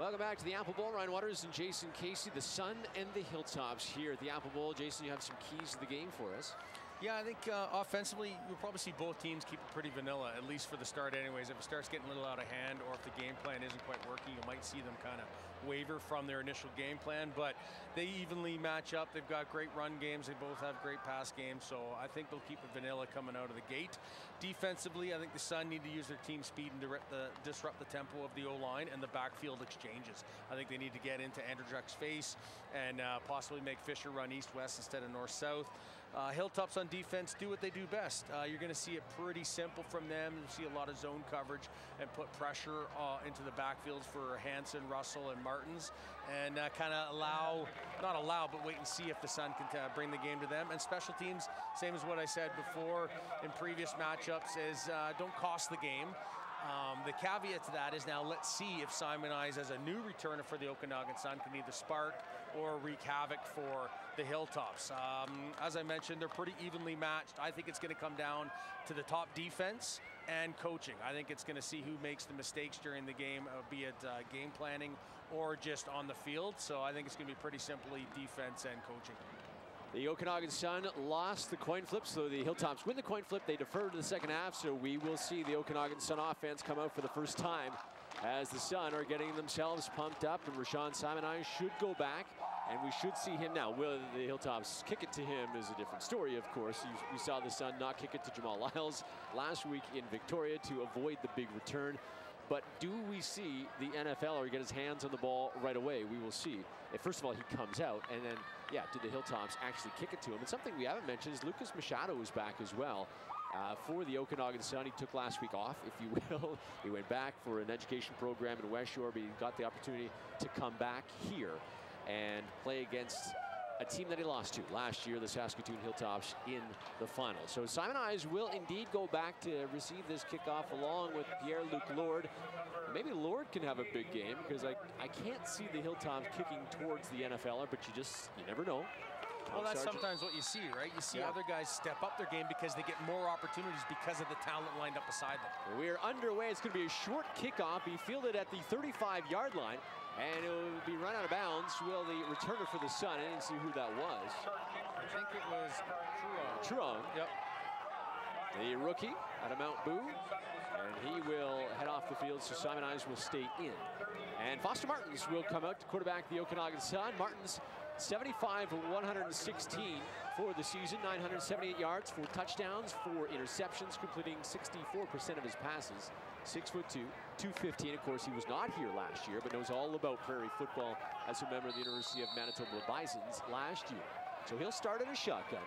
Welcome back to the Apple Bowl. Ryan Waters and Jason Casey, the Sun and the Hilltops here at the Apple Bowl. Jason, you have some keys to the game for us. Yeah, I think offensively, you'll probably see both teams keep it pretty vanilla, at least for the start anyways. If it starts getting a little out of hand or if the game plan isn't quite working, you might see them kind of waver from their initial game plan. But they evenly match up. They've got great run games. They both have great pass games. So I think they'll keep it vanilla coming out of the gate. Defensively, I think the Sun need to use their team speed and disrupt the tempo of the O-line and the backfield exchanges. I think they need to get into Andrzej's face and possibly make Fisher run east-west instead of north-south. Hilltops on defense do what they do best. You're going to see it pretty simple from them. You'll see a lot of zone coverage and put pressure into the backfields for Hansen, Russell, and Martins, and kind of not allow, but wait and see if the Sun can bring the game to them. And special teams, same as what I said before in previous matchups, is don't cost the game. The caveat to that is now let's see if Simon Eyes, as a new returner for the Okanagan Sun, can either spark or wreak havoc for the Hilltops. As I mentioned, they're pretty evenly matched. I think it's going to come down to the top defense and coaching. I think it's going to see who makes the mistakes during the game, be it game planning or just on the field. So I think it's going to be pretty simply defense and coaching. The Okanagan Sun lost the coin flip, so the Hilltops win the coin flip. They defer to the second half, so we will see the Okanagan Sun offense come out for the first time as the Sun are getting themselves pumped up, and Rashawn Simon Eyes should go back, and we should see him now. Will the Hilltops kick it to him is a different story, of course. We saw the Sun not kick it to Jamal Lyles last week in Victoria to avoid the big return. But do we see the NFLer get his hands on the ball right away? We will see. If first of all, he comes out, and then, yeah, did the Hilltops actually kick it to him? And something we haven't mentioned is Lucas Machado is back as well for the Okanagan Sun. He took last week off, if you will. He went back for an education program in West Shore, but he got the opportunity to come back here and play against a team that he lost to last year, the Saskatoon Hilltops, in the final. So Simon Eyes will indeed go back to receive this kickoff along with Pierre-Luc Lord. Maybe Lord can have a big game because I can't see the Hilltops kicking towards the NFLer, but you never know. Well, that's sometimes what you see, right? You see other guys step up their game because they get more opportunities because of the talent lined up beside them. We're underway. It's going to be a short kickoff. He fielded at the 35-yard line. And it will be run out of bounds. Will the returner for the Sun? I didn't see who that was. I think it was Truong. Yep. The rookie out of Mount Boo. And he will head off the field, so Simon Eyes will stay in. And Foster Martins will come out to quarterback the Okanagan Sun. Martins 75 of 116 for the season, 978 yards, 4 touchdowns, 4 interceptions, completing 64% of his passes. 6'2", 215. Of course, he was not here last year, but knows all about prairie football as a member of the University of Manitoba Bisons last year. So he'll start in a shotgun.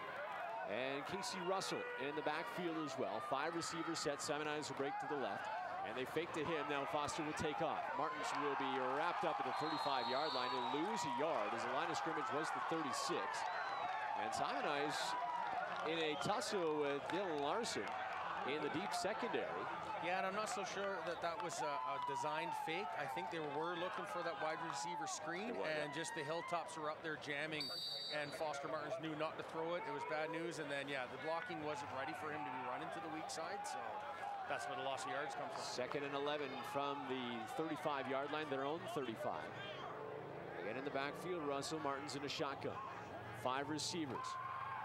And Casey Russell in the backfield as well. 5 receivers set. Simon Eyes will break to the left. And they fake to him. Now Foster will take off. Martins will be wrapped up at the 35-yard line. He'll lose a yard as the line of scrimmage was the 36. And Simon Eyes in a tussle with Dylan Larson in the deep secondary. Yeah, and I'm not so sure that that was a designed fake. I think they were looking for that wide receiver screen, and just the Hilltops were up there jamming, and Foster Martins knew not to throw it. It was bad news, and then, yeah, the blocking wasn't ready for him to be running to the weak side, so that's where the loss of yards comes from. 2nd and 11 from the 35-yard line, their own 35. Again in the backfield, Russell. Martins in a shotgun. 5 receivers.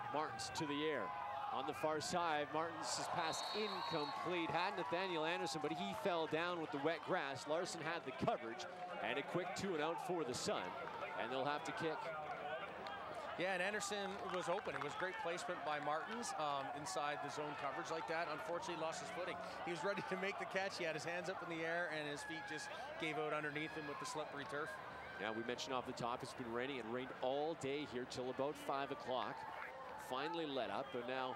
Martins to the air. On the far side, Martins' pass incomplete. Had Nathaniel Anderson, but he fell down with the wet grass. Larson had the coverage, and a quick 2 and out for the Sun. And they'll have to kick. Yeah, and Anderson was open. It was great placement by Martins inside the zone coverage like that. Unfortunately, he lost his footing. He was ready to make the catch. He had his hands up in the air, and his feet just gave out underneath him with the slippery turf. Now, we mentioned off the top, it's been raining and rained all day here till about 5 o'clock. Finally let up, but now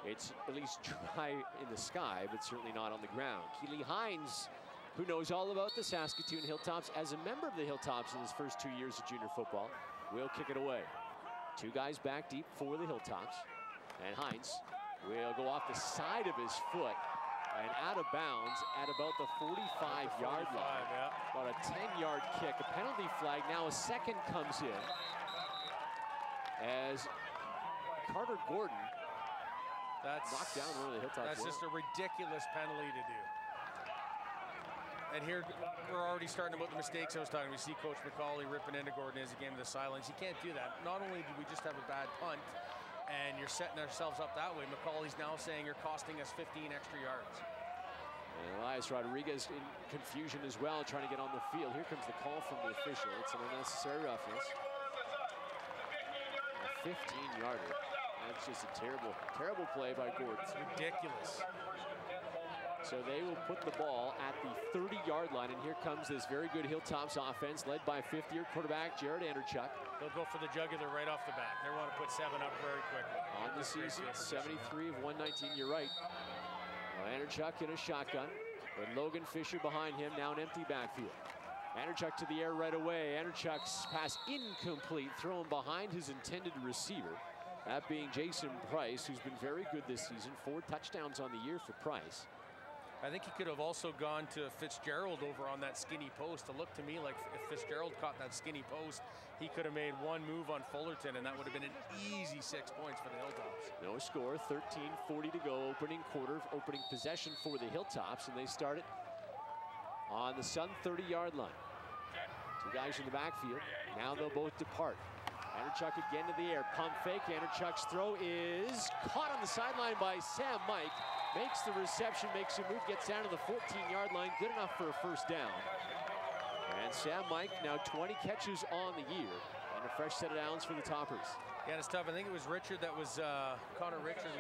it's at least dry in the sky, but certainly not on the ground. Keely Hines, who knows all about the Saskatoon Hilltops as a member of the Hilltops in his first 2 years of junior football, will kick it away. 2 guys back deep for the Hilltops, and Hines will go off the side of his foot and out of bounds at about the 45-yard line. Yeah. About a 10-yard kick, a penalty flag. Now a second comes in as Carter Gordon knocked down one of the Hilltops. That's just a ridiculous penalty to do. And here we're already starting about the mistakes I was talking about. We see Coach McCauley ripping into Gordon as he came to the sidelines. You can't do that. Not only do we just have a bad punt, and you're setting ourselves up that way, McCauley's now saying you're costing us 15 extra yards. And Elias Rodriguez in confusion as well, trying to get on the field. Here comes the call from the official. It's an unnecessary roughness. A 15-yarder. That's just a terrible, terrible play by Gordon. It's ridiculous. So they will put the ball at the 30-yard line, and here comes this very good Hilltops offense led by fifth-year quarterback Jared Anderchuk. They'll go for the jugular right off the bat. They want to put 7 up very quickly. On the season, 73 of 119, you're right. Well, Anderchuk in a shotgun, with Logan Fisher behind him, now an empty backfield. Anderchuk to the air right away. Anderchuk's pass incomplete, thrown behind his intended receiver. That being Jason Price, who's been very good this season. 4 touchdowns on the year for Price. I think he could have also gone to Fitzgerald over on that skinny post. It looked to me like if Fitzgerald caught that skinny post, he could have made one move on Fullerton, and that would have been an easy 6 points for the Hilltops. No score, 13:40 to go, opening quarter, opening possession for the Hilltops, and they start it on the Sun 30-yard line. 2 guys in the backfield. Now they'll both depart. Anderchuk again to the air, pump fake. Anderchuk's throw is caught on the sideline by Sam Mike. Makes the reception, makes a move, gets down to the 14-yard line. Good enough for a first down. And Sam Mike now 20 catches on the year and a fresh set of downs for the Toppers. Yeah, it's tough. I think it was Richard that was Connor Richard,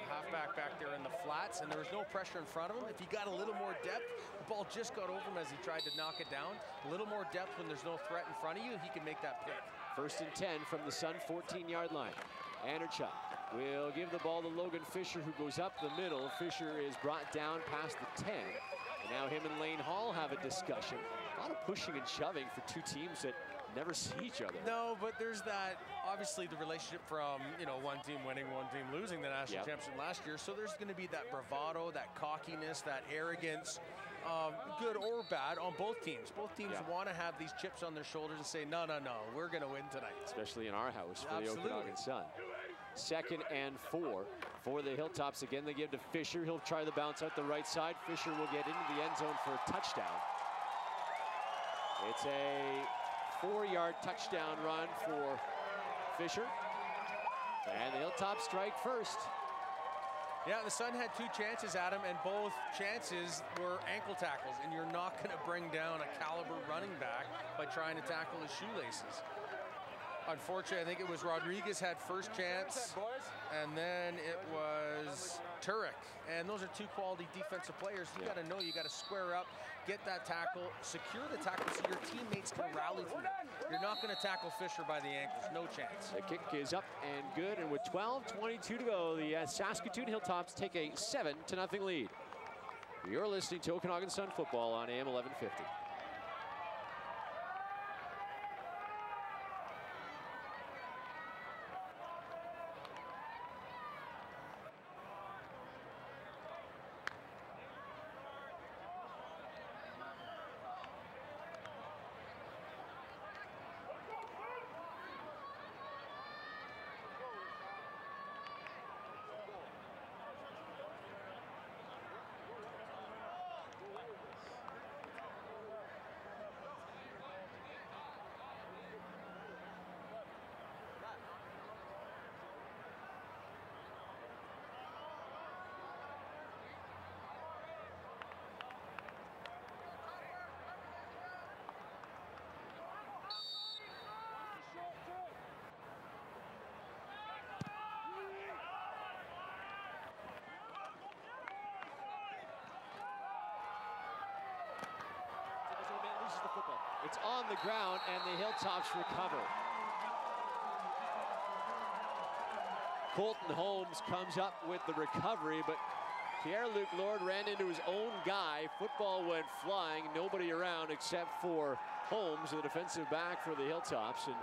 halfback back there in the flats, and there was no pressure in front of him. If he got a little more depth, the ball just got over him as he tried to knock it down. A little more depth when there's no threat in front of you, he can make that pick. 1st and 10 from the Sun 14-yard line. Anderchuk will give the ball to Logan Fisher, who goes up the middle. Fisher is brought down past the 10. And now him and Lane Hall have a discussion. A lot of pushing and shoving for 2 teams that never see each other. No, but there's that, obviously the relationship from, you know, one team winning, one team losing the national championship last year. So there's going to be that bravado, that cockiness, that arrogance, good or bad on both teams. Both teams want to have these chips on their shoulders and say, no, no, no, we're going to win tonight. Especially in our house for the Okanagan Sun. 2nd and 4 for the Hilltops. Again, they give to Fisher. He'll try the bounce out the right side. Fisher will get into the end zone for a touchdown. It's a 4-yard touchdown run for Fisher. And the Hilltops strike first. Yeah, the Sun had 2 chances at him, and both chances were ankle tackles, and you're not going to bring down a caliber running back by trying to tackle his shoelaces. Unfortunately, I think it was Rodriguez had first chance, and then it was Turek. And those are 2 quality defensive players. You got to know, you got to square up, get that tackle, secure the tackle so your teammates can rally through it. You're not going to tackle Fisher by the ankles, no chance. The kick is up and good, and with 12:22 to go, the Saskatoon Hilltops take a 7-0 lead. You're listening to Okanagan Sun football on AM 1150. It's on the ground, and the Hilltops recover. Colton Holmes comes up with the recovery, but Pierre-Luc Lord ran into his own guy. Football went flying, nobody around except for Holmes, the defensive back for the Hilltops. And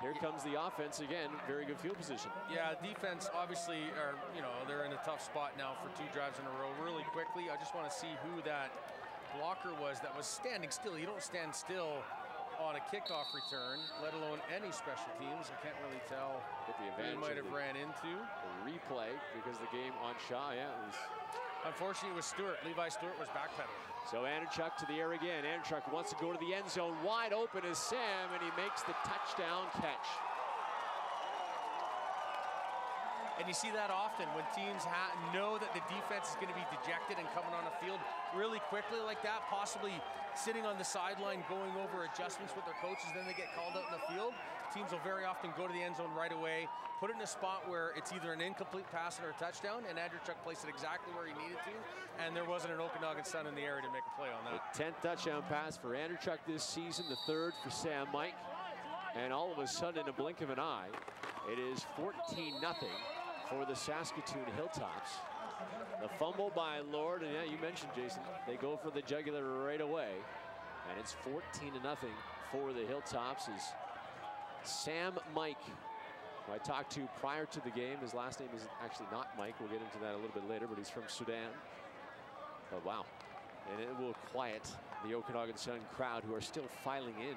here comes the offense again, very good field position. Yeah, defense obviously are, you know, they're in a tough spot now for 2 drives in a row. Really quickly, I just want to see who that blocker was that was standing still. You don't stand still on a kickoff return, let alone any special teams. I can't really tell who he might have ran into. The replay, because the game on Shaw, it was Unfortunately, it was Stewart. Levi Stewart was backpedaling. So Anderchuk to the air again. Anderchuk wants to go to the end zone. Wide open is Sam, and he makes the touchdown catch. And you see that often when teams know that the defense is going to be dejected and coming on the field really quickly like that, possibly sitting on the sideline going over adjustments with their coaches, then they get called out in the field. Teams will very often go to the end zone right away, put it in a spot where it's either an incomplete pass or a touchdown, and Anderchuk placed it exactly where he needed to, and there wasn't an Okanagan Sun in the area to make a play on that. The 10th touchdown pass for Anderchuk this season, the 3rd for Sam Mike, and all of a sudden, in a blink of an eye, it is 14-0 for the Saskatoon Hilltops. The fumble by Lord, and yeah, you mentioned, Jason, they go for the jugular right away, and it's 14-0 for the Hilltops as Sam Mike, who I talked to prior to the game. His last name is actually not Mike. We'll get into that a little bit later, but he's from Sudan. But wow, and it will quiet the Okanagan Sun crowd, who are still filing in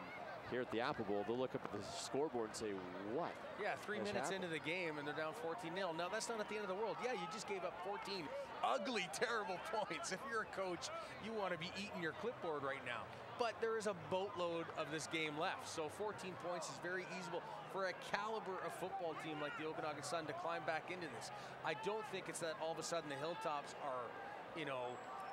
here at the Apple Bowl. They'll look up at the scoreboard and say, what? Yeah, 3 minutes into the game and they're down 14-0. Now, that's not at the end of the world. Yeah, you just gave up 14 ugly, terrible points. If you're a coach, you want to be eating your clipboard right now. But there is a boatload of this game left. So 14 points is very easy for a caliber of football team like the Okanagan Sun to climb back into this. I don't think it's that all of a sudden the Hilltops are,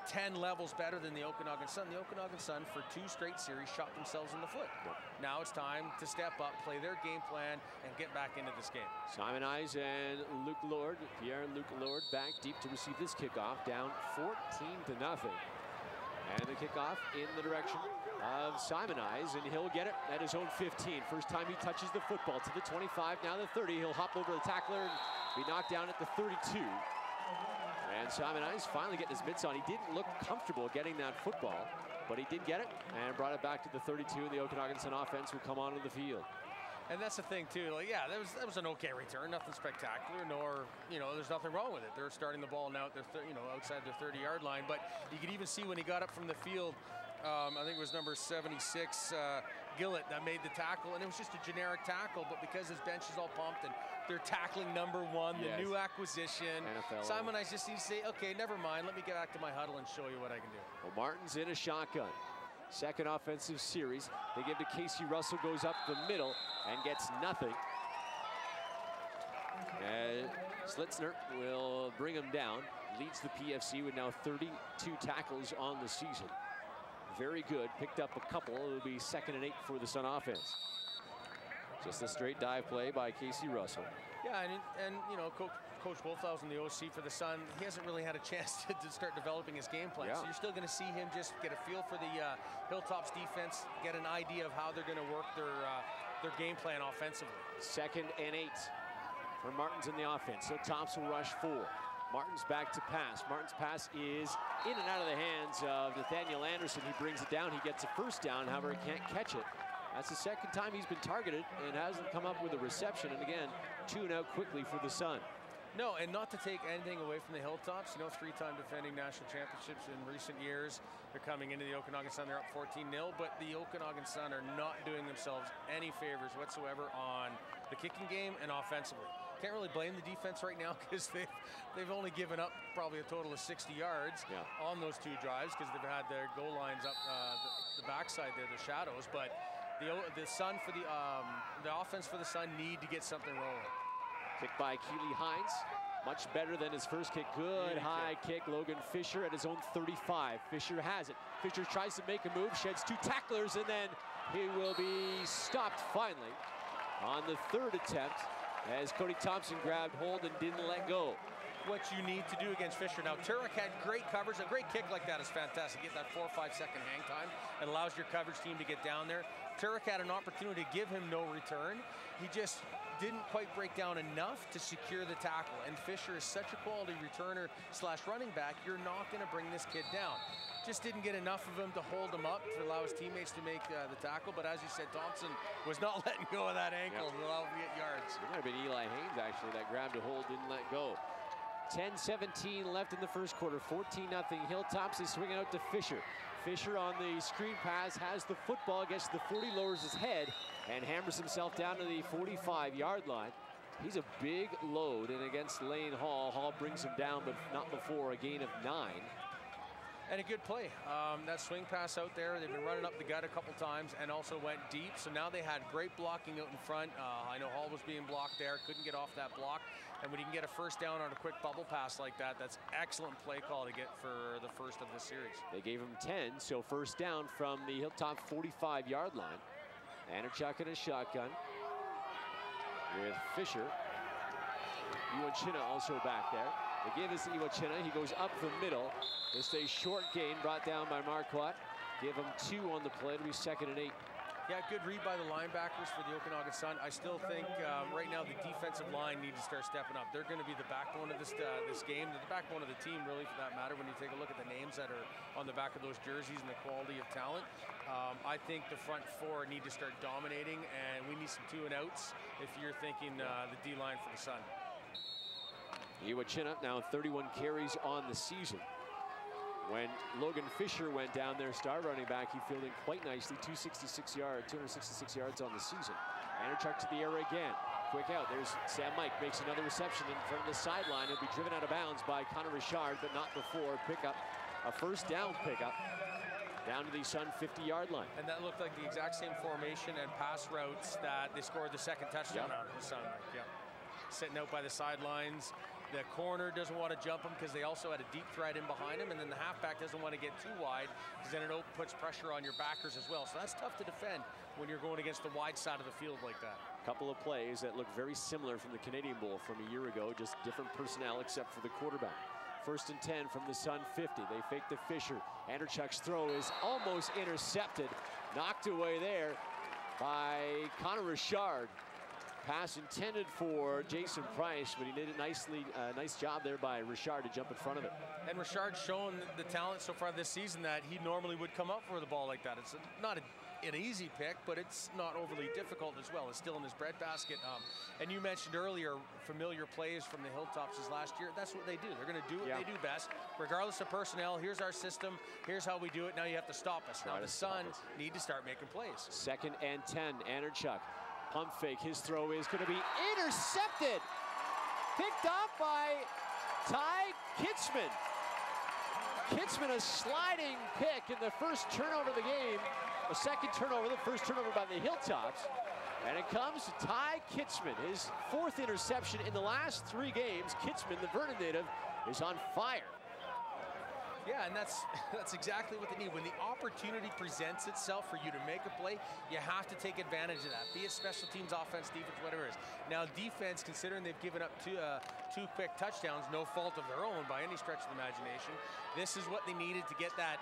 10 levels better than the Okanagan Sun. The Okanagan Sun, for 2 straight series, shot themselves in the foot. Now it's time to step up, play their game plan, and get back into this game. Simon Eyes and Luke Lord, Pierre-Luc Lord, back deep to receive this kickoff, down 14-0. And the kickoff in the direction of Simon Eyes, and he'll get it at his own 15. First time he touches the football, to the 25, now the 30. He'll hop over the tackler and be knocked down at the 32. And Simon Eyes finally getting his mitts on. He didn't look comfortable getting that football, but he did get it and brought it back to the 32. And the Okanagan Sun offense will come onto the field. And that's the thing too. Like, yeah, that was an okay return, nothing spectacular. Nor, there's nothing wrong with it. They're starting the ball now at their, outside their 30-yard line. But you could even see when he got up from the field. I think it was number 76, Gillett, that made the tackle, and it was just a generic tackle, but because his bench is all pumped and they're tackling number 1, the new acquisition, NFL. Simon, I just need to say, okay, never mind, let me get back to my huddle and show you what I can do. Well, Martin's in a shotgun. Second offensive series. They give to Casey Russell, goes up the middle and gets nothing. Slitzner will bring him down, leads the PFC with now 32 tackles on the season. Very good, picked up a couple. It'll be 2nd and 8 for the Sun offense. Just a straight dive play by Casey Russell. Yeah, and Coach Wolfhausen, the OC for the Sun, he hasn't really had a chance to start developing his game plan. Yeah. So you're still going to see him just get a feel for the Hilltops defense, get an idea of how they're going to work their game plan offensively. 2nd and 8 for Martins in the offense. So Tops will rush 4. Martin's back to pass. Martin's pass is in and out of the hands of Nathaniel Anderson. He brings it down. He gets a first down. However, he can't catch it. That's the 2nd time he's been targeted and hasn't come up with a reception. And again, 2 out quickly for the Sun. No, and not to take anything away from the Hilltops. 3-time defending national championships in recent years. They're coming into the Okanagan Sun. They're up 14-0. But the Okanagan Sun are not doing themselves any favors whatsoever on the kicking game and offensively. Can't really blame the defense right now because they've only given up probably a total of 60 yards on those 2 drives because they've had their goal lines up the backside there, the shadows. But the Sun for the offense for the Sun need to get something rolling. Kick by Keely Hines, much better than his first kick. Good high kick. Logan Fisher at his own 35. Fisher has it. Fisher tries to make a move, sheds 2 tacklers, and then he will be stopped finally on the 3rd attempt as Cody Thompson grabbed hold and didn't let go. What you need to do against Fisher. Now, Turek had great coverage. A great kick like that is fantastic. Get that 4 or 5 second hang time. It allows your coverage team to get down there. Turek had an opportunity to give him no return. He just didn't quite break down enough to secure the tackle. And Fisher is such a quality returner / running back, you're not going to bring this kid down. Just didn't get enough of him to hold him up to allow his teammates to make the tackle. But as you said, Thompson was not letting go of that ankle and allow him to get yards. It might have been Eli Haynes, actually, that grabbed a hold, didn't let go. 10-17 left in the first quarter, 14-0. Hilltops is swinging out to Fisher. Fisher on the screen pass has the football, gets to the 40, lowers his head, and hammers himself down to the 45-yard line. He's a big load, and against Lane Hall, Hall brings him down, but not before a gain of 9. And a good play. That swing pass out there, they've been running up the gut a couple times and also went deep. So now they had great blocking out in front. I know Hall was being blocked there, couldn't get off that block. And when you can get a first down on a quick bubble pass like that, that's excellent play call to get for the first of this series. They gave him 10, so first down from the Hilltop 45-yard line. Anderchuk in a shotgun with Fisher. Iwachina also back there. They give us Iwachina. He goes up the middle. It's a short gain brought down by Marquardt. Give him 2 on the play. It'll be 2nd and 8. Yeah, good read by the linebackers for the Okanagan Sun. I still think right now the defensive line needs to start stepping up. They're going to be the backbone of this game, the backbone of the team, really, for that matter, when you take a look at the names that are on the back of those jerseys and the quality of talent. I think the front 4 need to start dominating, and we need some 2 and outs if you're thinking the D-line for the Sun. Iwachina now 31 carries on the season. When Logan Fisher went down there, star running back, he fielded quite nicely, 266 yards on the season. Anderchuk to the air again. Quick out, there's Sam Mike, makes another reception in front of the sideline. He'll be driven out of bounds by Connor Richard, but not before pickup, a first down pickup, down to the Sun 50-yard line. And that looked like the exact same formation and pass routes that they scored the second touchdown on the Sun. Yeah. Sitting out by the sidelines. The corner doesn't want to jump him because they also had a deep threat in behind him, and then the halfback doesn't want to get too wide because then it puts pressure on your backers as well. So that's tough to defend when you're going against the wide side of the field like that. Couple of plays that look very similar from the Canadian Bowl from a year ago, just different personnel except for the quarterback. 1st and 10 from the Sun 50. They fake the Fisher. Anderchuk's throw is almost intercepted. Knocked away there by Connor Richard. Pass intended for Jason Price, but he did a nice job there by Richard to jump in front of it. And Richard's shown the talent so far this season that he normally would come up for the ball like that. It's not an easy pick, but it's not overly difficult as well. It's still in his breadbasket. And you mentioned earlier familiar plays from the Hilltops last year. That's what they do. They're going to do what they do best, regardless of personnel. Here's our system. Here's how we do it. Now you have to stop us. Now the Sun need to start making plays. 2nd and 10, Anderchuk. Pump fake, his throw is going to be intercepted. Picked off by Ty Kitzman. Kitzman, a sliding pick in the first turnover of the game. A second turnover, the first turnover by the Hilltops. And it comes to Ty Kitzman, his 4th interception in the last 3 games. Kitzman, the Vernon native, is on fire. Yeah, and that's exactly what they need. When the opportunity presents itself for you to make a play, you have to take advantage of that, be it special teams, offense, defense, whatever it is. Now, defense, considering they've given up two quick touchdowns, no fault of their own by any stretch of the imagination, this is what they needed to get that,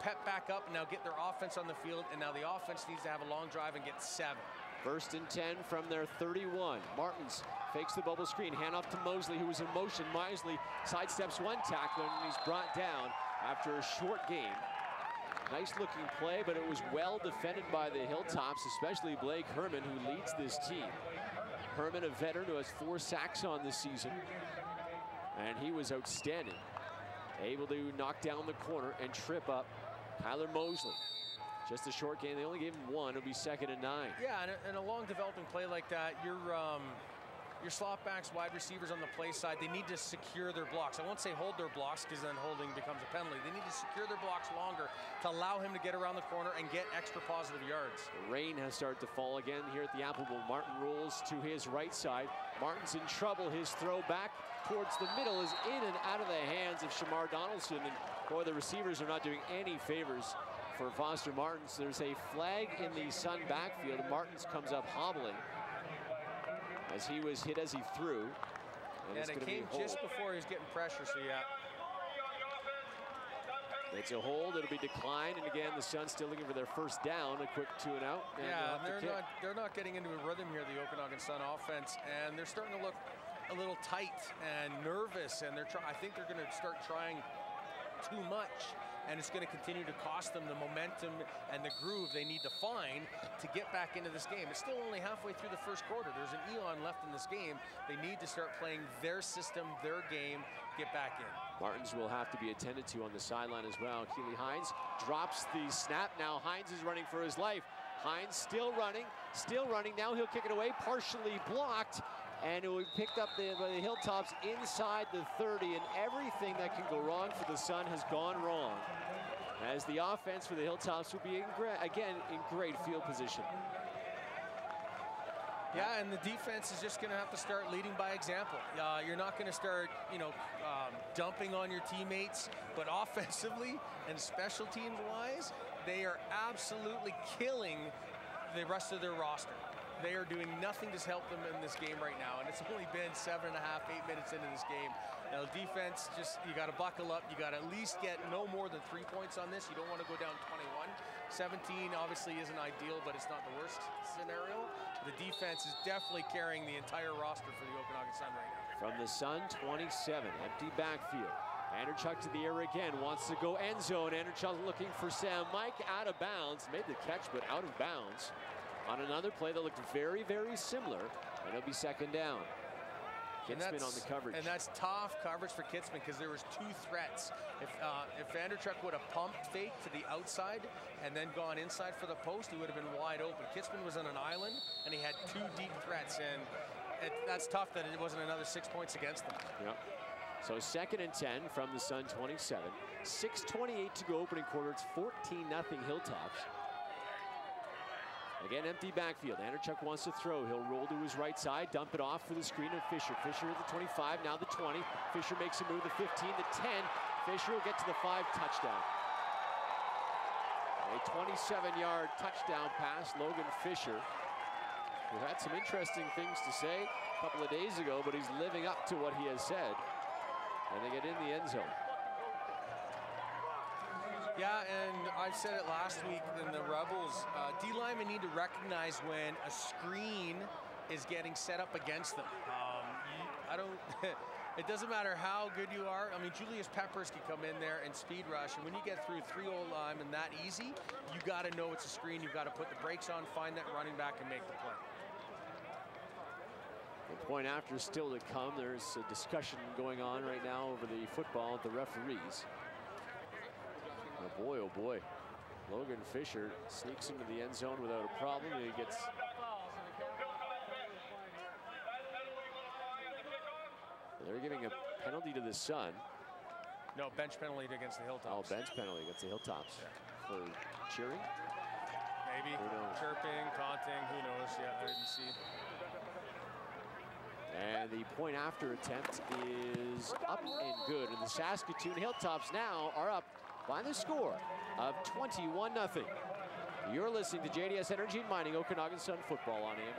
pep back up and now get their offense on the field, and now the offense needs to have a long drive and get 7. 1st and 10 from their 31. Martins fakes the bubble screen, handoff to Mosley, who was in motion. Mosley sidesteps one tackler, and he's brought down after a short gain. Nice looking play, but it was well defended by the Hilltops, especially Blake Herman, who leads this team. Herman, a veteran who has 4 sacks on this season, and he was outstanding. Able to knock down the corner and trip up Kyler Mosley. Just a short game. They only gave him 1. It'll be 2nd and 9. Yeah, and a long developing play like that, your slot backs, wide receivers on the play side, they need to secure their blocks. I won't say hold their blocks because then holding becomes a penalty. They need to secure their blocks longer to allow him to get around the corner and get extra positive yards. The rain has started to fall again here at the Apple Bowl. Martin rolls to his right side. Martin's in trouble. His throw back towards the middle is in and out of the hands of Shamar Donaldson. And boy, the receivers are not doing any favors for Foster Martins. There's a flag in the Sun backfield. Martins comes up hobbling as he was hit as he threw. And it came just before he was getting pressure, so yeah. It's a hold, it'll be declined, and again, the Suns still looking for their first down, a quick 2 and out. And they're not getting into a rhythm here, the Okanagan Sun offense, and they're starting to look a little tight and nervous, and I think they're gonna start trying too much, and it's going to continue to cost them the momentum and the groove they need to find to get back into this game. It's still only halfway through the first quarter. There's an eon left in this game. They need to start playing their system, their game, get back in. Martins will have to be attended to on the sideline as well. Keely Hines drops the snap. Now Hines is running for his life. Hines still running, still running. Now he'll kick it away, partially blocked. And it will be picked up by the Hilltops inside the 30, and everything that can go wrong for the Sun has gone wrong, as the offense for the Hilltops will be, again, in great field position. Yeah, and the defense is just going to have to start leading by example. You're not going to start, dumping on your teammates, but offensively and special teams wise, they are absolutely killing the rest of their roster. They are doing nothing to help them in this game right now, and it's only been 7.5, 8 minutes into this game. Now, defense, you got to buckle up. You got to at least get no more than 3 points on this. You don't want to go down 21. 17 obviously isn't ideal, but it's not the worst scenario. The defense is definitely carrying the entire roster for the Okanagan Sun right now. From the Sun, 27, empty backfield. Anderchuk to the air again, wants to go end zone. Anderchuk looking for Sam Mike, out of bounds. Made the catch, but out of bounds on another play that looked very, very similar, and it'll be second down. Kitzman on the coverage. And that's tough coverage for Kitzman because there was 2 threats. If Anderchuk would have pumped fake to the outside and then gone inside for the post, he would have been wide open. Kitzman was on an island, and he had 2 deep threats, and that's tough that it wasn't another 6 points against them. Yep. So second and 10 from the Sun 27. 6:28 to go opening quarter. It's 14-0 Hilltops. Again, empty backfield. Anderchuk wants to throw. He'll roll to his right side, dump it off for the screen of Fisher. Fisher at the 25, now the 20. Fisher makes a move, the 15, the 10. Fisher will get to the 5, touchdown. A 27-yard touchdown pass, Logan Fisher, who had some interesting things to say a couple of days ago, but he's living up to what he has said. And they get in the end zone. Yeah, and I said it last week in the Rebels, D-linemen need to recognize when a screen is getting set up against them. It doesn't matter how good you are. I mean, Julius Peppers can come in there and speed rush, and when you get through 3 O-linemen that easy, you got to know it's a screen. You've got to put the brakes on, find that running back, and make the play. The point after is still to come. There's a discussion going on right now over the football with the referees. Oh boy, Logan Fisher sneaks into the end zone without a problem. He gets... They're giving a penalty to the Sun. No, bench penalty against the Hilltops. Oh, bench penalty against the Hilltops. Yeah. For cheering? Maybe. Chirping, taunting, who knows? Yeah, I didn't see. And the point after attempt is up and good. And the Saskatoon Hilltops now are up by the score of 21-0. You're listening to JDS Energy and Mining Okanagan Sun football on AM.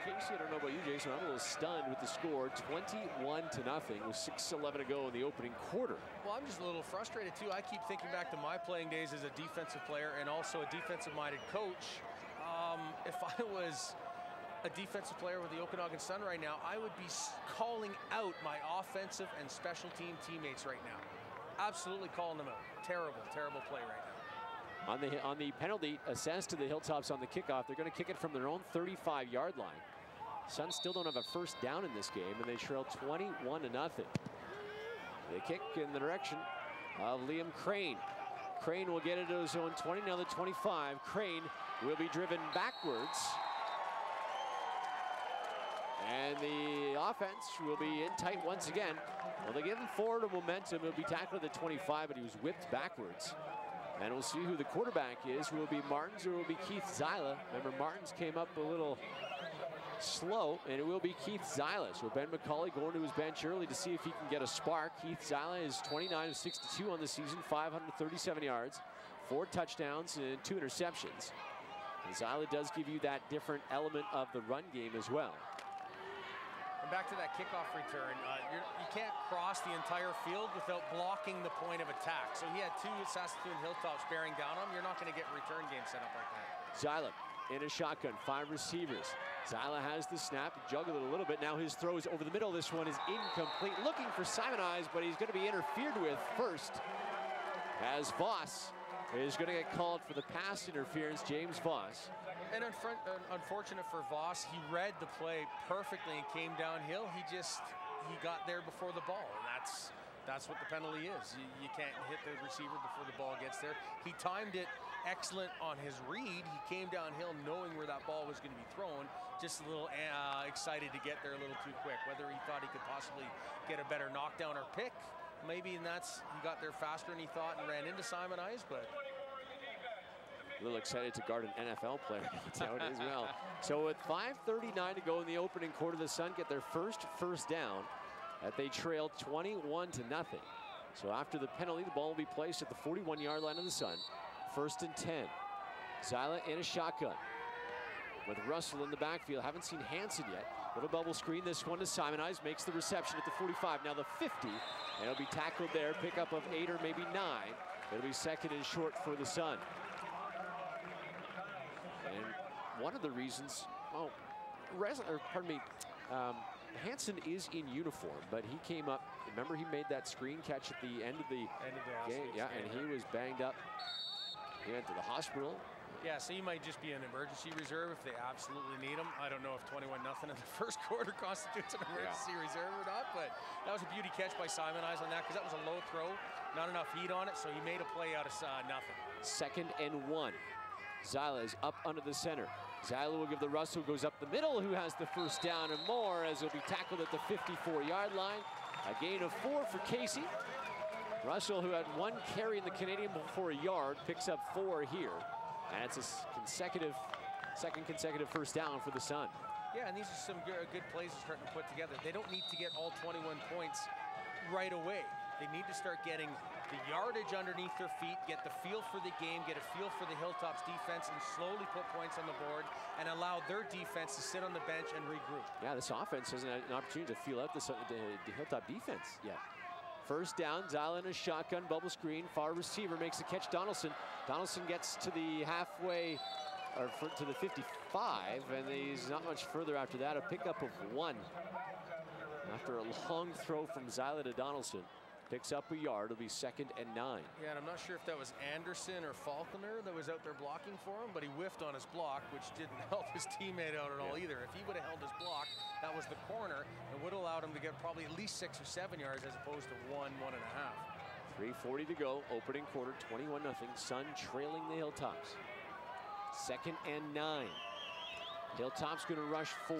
Casey, I don't know about you, Jason. I'm a little stunned with the score, 21-0 with 6:11 to go in the opening quarter. Well, I'm just a little frustrated too. I keep thinking back to my playing days as a defensive player and also a defensive-minded coach. If I was a defensive player with the Okanagan Sun right now, I would be calling out my offensive and special team teammates right now. Absolutely calling them out. Terrible, terrible play right now. On the penalty assessed to the Hilltops on the kickoff, they're going to kick it from their own 35-yard line. Suns still don't have a first down in this game, and they trail 21-0. They kick in the direction of Liam Crane. Crane will get it to his own 20, now the 25. Crane will be driven backwards. And the offense will be in tight once again. Well, they give him forward momentum. He'll be tackled at the 25, but he was whipped backwards. And we'll see who the quarterback is. Will it be Martins or will it be Keith Zyla? Remember, Martins came up a little slow, and it will be Keith Zyla. So Ben McCauley going to his bench early to see if he can get a spark. Keith Zyla is 29 of 62 on the season, 537 yards, 4 touchdowns, and 2 interceptions. And Zyla does give you that different element of the run game as well. And back to that kickoff return, you can't cross the entire field without blocking the point of attack. So he had 2 Saskatoon Hilltops bearing down on him. You're not going to get return game set up like that. Zyla in a shotgun, 5 receivers. Zyla has the snap, juggled it a little bit. Now his throws over the middle. This one is incomplete. Looking for Simon Eyes, but he's going to be interfered with first. As Voss is going to get called for the pass interference, James Voss. And unfortunate for Voss, he read the play perfectly and came downhill. He got there before the ball, and that's what the penalty is. You can't hit the receiver before the ball gets there. He timed it excellent on his read. He came downhill knowing where that ball was going to be thrown, just a little excited to get there a little too quick. Whether he thought he could possibly get a better knockdown or pick, maybe, and he got there faster than he thought and ran into Simon Eyes, but a little excited to guard an NFL player. That's how it is. Well, so with 5:39 to go in the opening quarter, the Sun get their first down that they trailed 21-0. So after the penalty, the ball will be placed at the 41-yard line of the Sun. 1st and 10. Zyla in a shotgun with Russell in the backfield. Haven't seen Hansen yet. Little bubble screen. This one to Simon Eyes, makes the reception at the 45. Now the 50, and it'll be tackled there. Pickup of 8 or maybe 9. It'll be 2nd and short for the Sun. And one of the reasons, Hansen is in uniform, but he came up. Remember, he made that screen catch at the end of the game. Yeah, and he was banged up. He went to the hospital. Yeah, so he might just be an emergency reserve if they absolutely need him. I don't know if 21-0 in the first quarter constitutes an emergency reserve or not, but that was a beauty catch by Simon Eyes on that, because that was a low throw, not enough heat on it, so he made a play out of nothing. 2nd and 1. Zyla is up under the center. Zyla will give the Russell, goes up the middle, who has the first down and more, as he'll be tackled at the 54-yard line. A gain of 4 for Casey. Russell, who had 1 carry in the Canadian for a yard, picks up 4 here. And it's a second consecutive first down for the Sun. Yeah, and these are some good plays they're starting to put together. They don't need to get all 21 points right away. They need to start getting the yardage underneath their feet, get the feel for the game, get a feel for the Hilltops defense, and slowly put points on the board and allow their defense to sit on the bench and regroup. Yeah, this offense hasn't had an opportunity to feel out the Hilltop defense yet. First down, Zyla in a shotgun, bubble screen, far receiver makes the catch, Donaldson. Donaldson gets to the halfway, or to the 55, and he's not much further after that. A pickup of 1. After a long throw from Zyla to Donaldson. Picks up a yard. It'll be 2nd and 9. Yeah, and I'm not sure if that was Anderson or Faulkner that was out there blocking for him, but he whiffed on his block, which didn't help his teammate out at all either. If he would have held his block, that was the corner, it would have allowed him to get probably at least 6 or 7 yards as opposed to 1.5. 3:40 to go, opening quarter, 21-0. Sun trailing the Hilltops. 2nd and 9. Hilltops going to rush 4.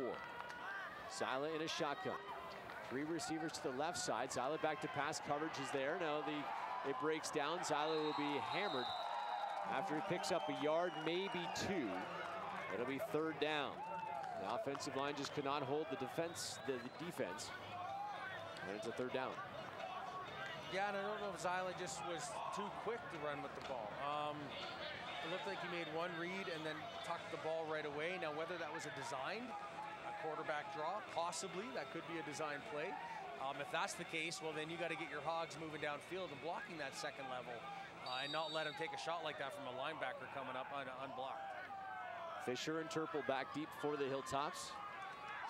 Zyla in a shotgun. 3 receivers to the left side. Zyla back to pass. Coverage is there. Now it breaks down. Zyla will be hammered after he picks up a yard, maybe 2. It'll be 3rd down. The offensive line just could not hold the defense. And it's a 3rd down. Yeah, and I don't know if Zyla just was too quick to run with the ball. It looked like he made 1 read and then tucked the ball right away. Now, whether that was a designed quarterback draw, possibly that could be a design play. If that's the case, well, then you got to get your hogs moving downfield and blocking that 2nd level, and not let him take a shot like that from a linebacker coming up unblocked. Fisher and Turple back deep for the Hilltops.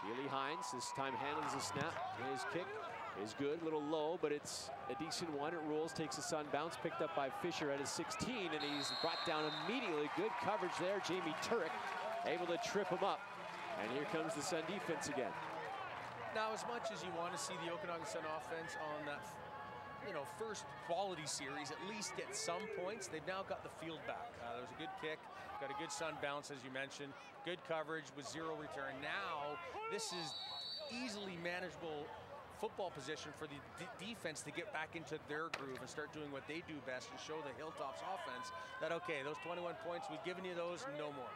Keely Hines this time handles the snap. His kick is good, a little low, but it's a decent one. It rolls, takes a Sun bounce, picked up by Fisher at his 16, and he's brought down immediately. Good coverage there. Jamie Turek able to trip him up. And here comes the Sun defense again. Now, as much as you want to see the Okanagan Sun offense on that, first quality series at least get some points, they've now got the field back. There was a good kick, got a good Sun bounce, as you mentioned, good coverage with 0 return. Now, this is easily manageable football position for the defense to get back into their groove and start doing what they do best and show the Hilltops offense that, okay, those 21 points, we've given you those, no more.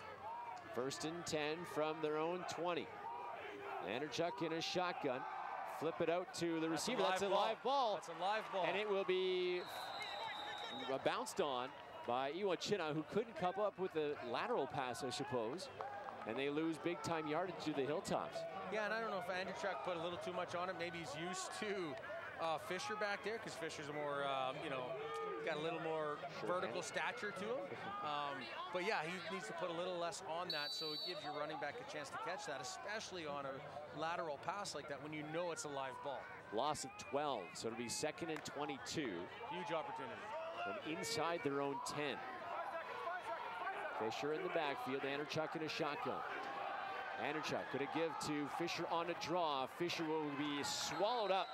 1st and 10 from their own 20. Anderchuk in a shotgun. Flip it out to the receiver. That's a live ball. That's a live ball. And it will be bounced on by Iwachina, who couldn't come up with a lateral pass, I suppose. And they lose big time yardage to the Hilltops. Yeah, and I don't know if Andrechuk put a little too much on it. Maybe he's used to Fisher back there, because Fisher's a more, you know, got a little more vertical stature to him. But yeah, he needs to put a little less on that, so it gives your running back a chance to catch that, especially on a lateral pass like that when you know it's a live ball. Loss of 12, so it'll be 2nd and 22. Huge opportunity. From inside their own 10. Fisher in the backfield, Andrechuk in a shotgun. Andrechuk going to give to Fisher on a draw. Fisher will be swallowed up.